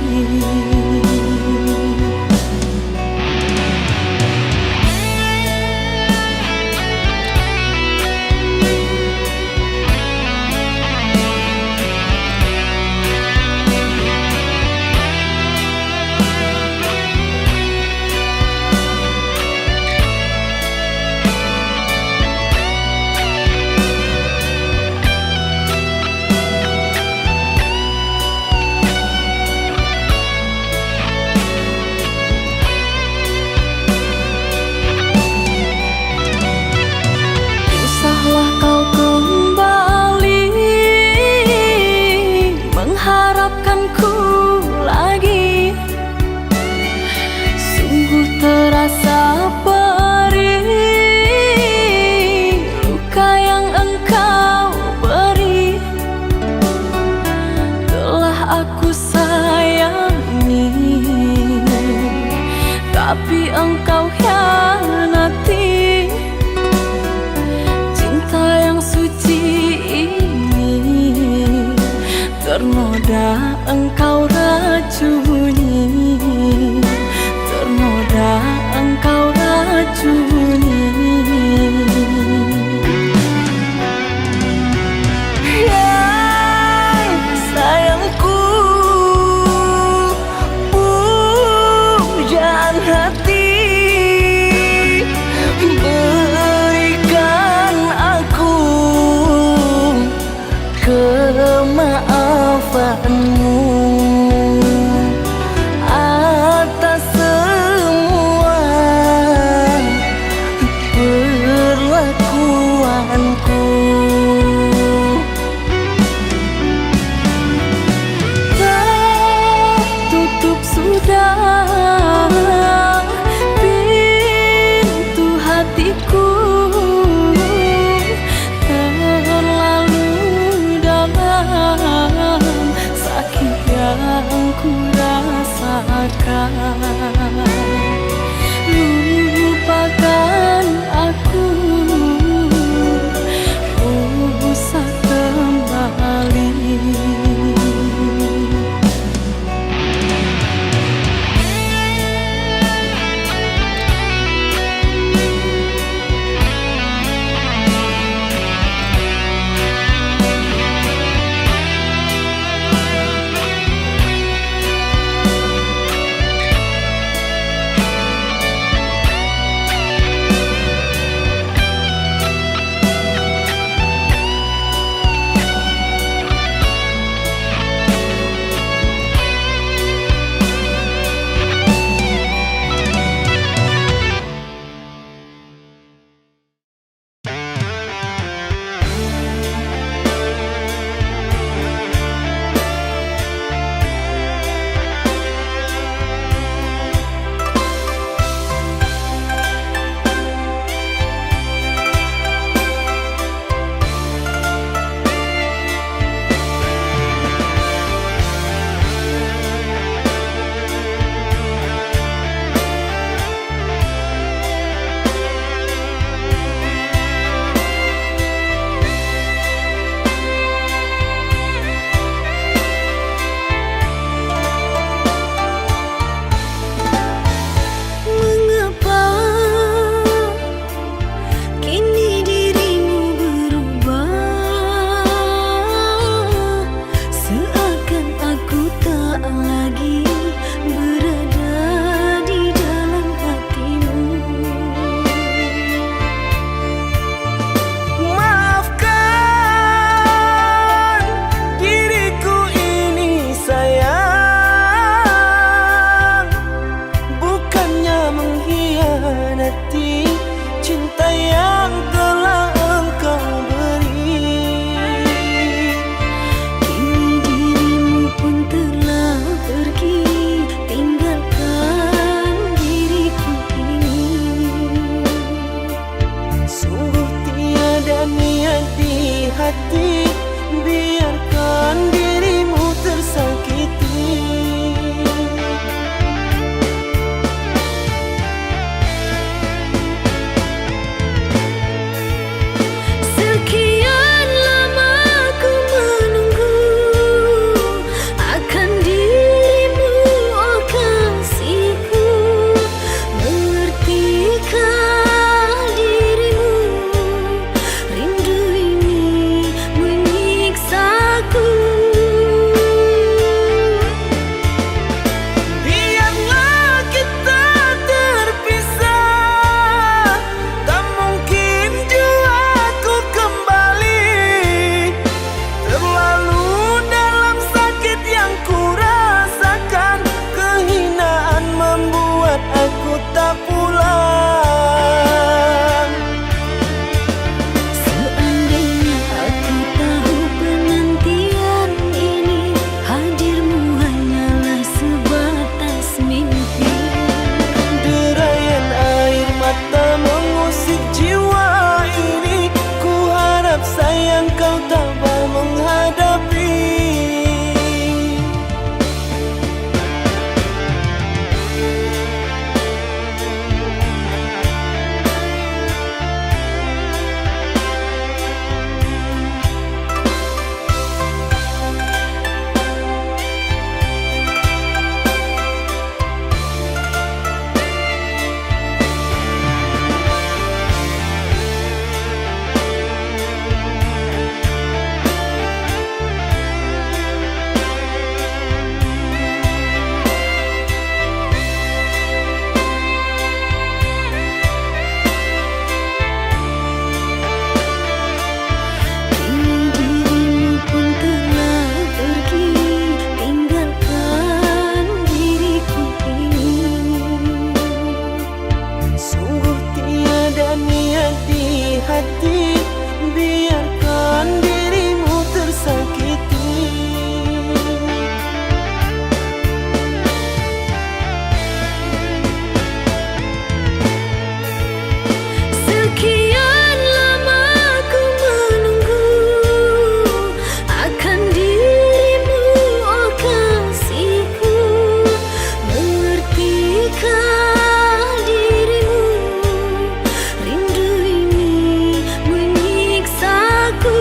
Usahlah kau kembali mengharapkanku lagi. Sungguh terasa perih luka yang engkau beri. Telah aku sayangi, tapi engkau hianati. Cinta yang suci ini ternoda engkau racuni, ternoda engkau racuni. Yang sayangku, pujaan hati, hati, biarkan dirimu tersakiti. Sekian lama ku menunggu akan dirimu, oh kasihku. Mengertikah dirimu, rindu ini menyiksaku. Biarlah kita terpisah, tak mungkin jua ku kembali. Terlalu dalam sakit yang ku rasakan, kehinaan membuat aku tak pulang. Seandainya aku tahu penantian ini, hadirmu hanyalah sebatas mimpi. Derayan air mata mengusik jiwa ini, ku harap sayang kau tabah menghadapi. Kini dirimu pun telah pergi, tinggalkan diriku ini. Sungguh tiada niat di hati, biarkan dirimu tersakiti. Sekian lama ku menunggu akan dirimu, oh kasihku. Mengertikah dirimu, rindu ini menyiksaku.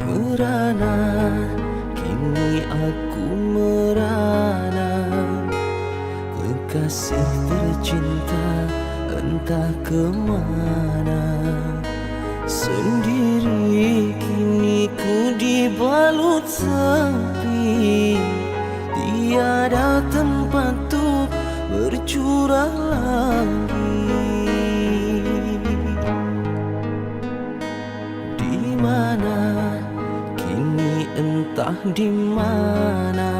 Merana, kini aku merana. Kekasih tercinta entah kemana. Sendiri kini ku dibalut sepi. Tiada tempat untuk bercurah lagi. Di mana? Kini entah di mana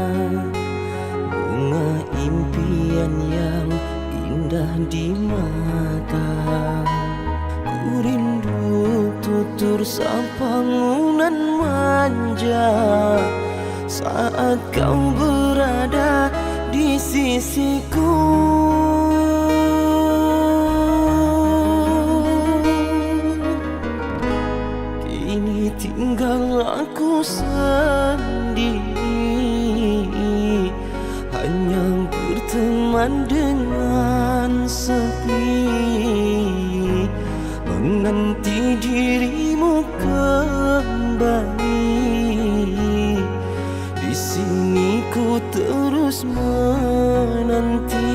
bunga impian yang indah di mata. Ku rindu tutur sapangunan manja saat kau berada di sisiku. Kini tinggal aku sendiri, hanya berteman dengan sepi, menanti dirimu kembali. Di sini ku terus menanti,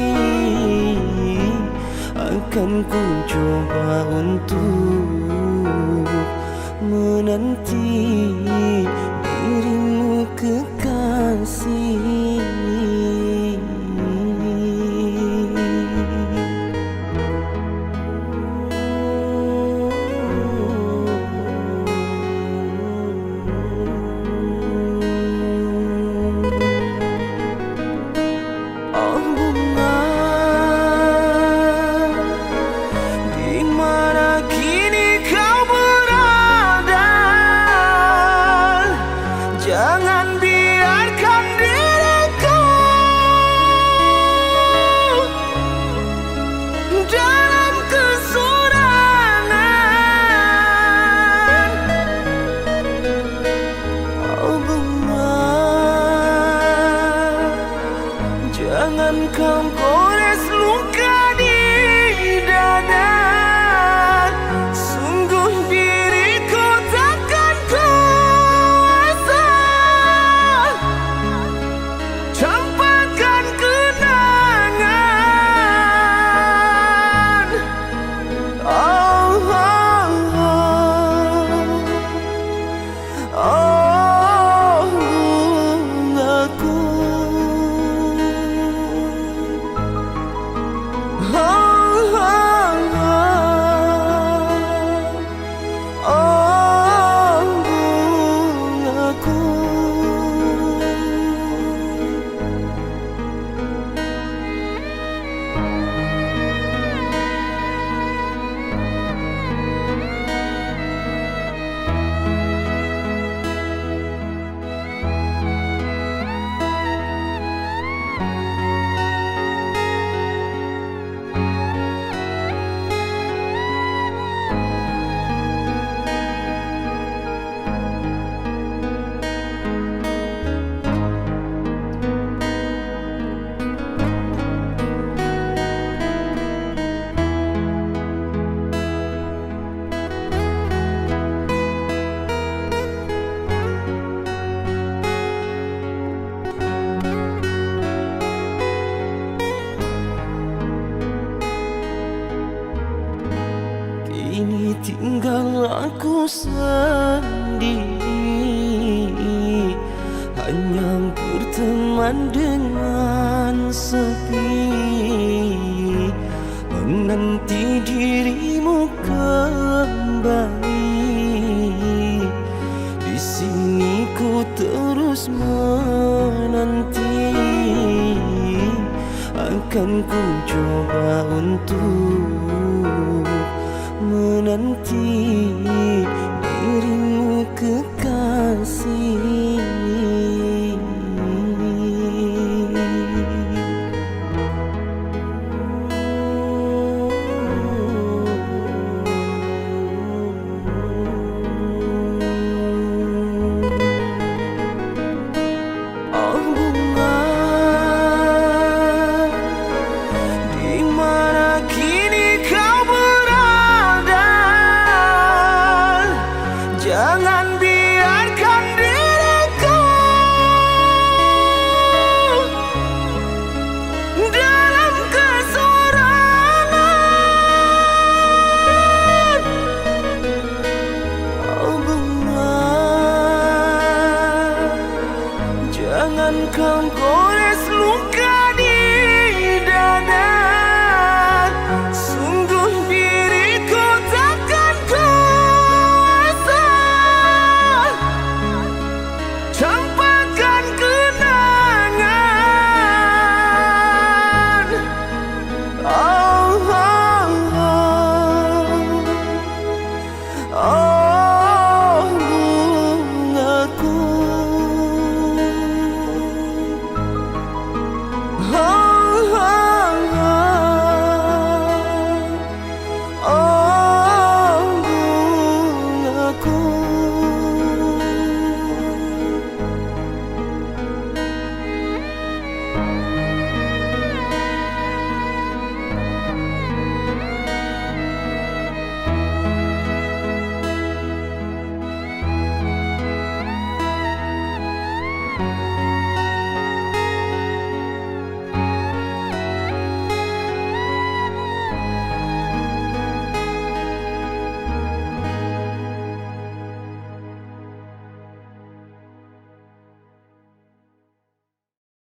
akan ku coba untuk menanti dirimu kekasih. Oh bunga, di mana kini kau berada? Jangan biarkan diriku dalam kesurangan. Oh bunga, jangan kau gores luka di dada. Sungguh diriku takkan kuasa campakkan kenangan. Oh, oh, oh, oh, bungaku. Kini tinggal aku sendiri, hanya berteman dengan sepi. menanti dirimu kembali. Di sini ku terus menanti, akan ku coba untuk menanti dirimu kembali.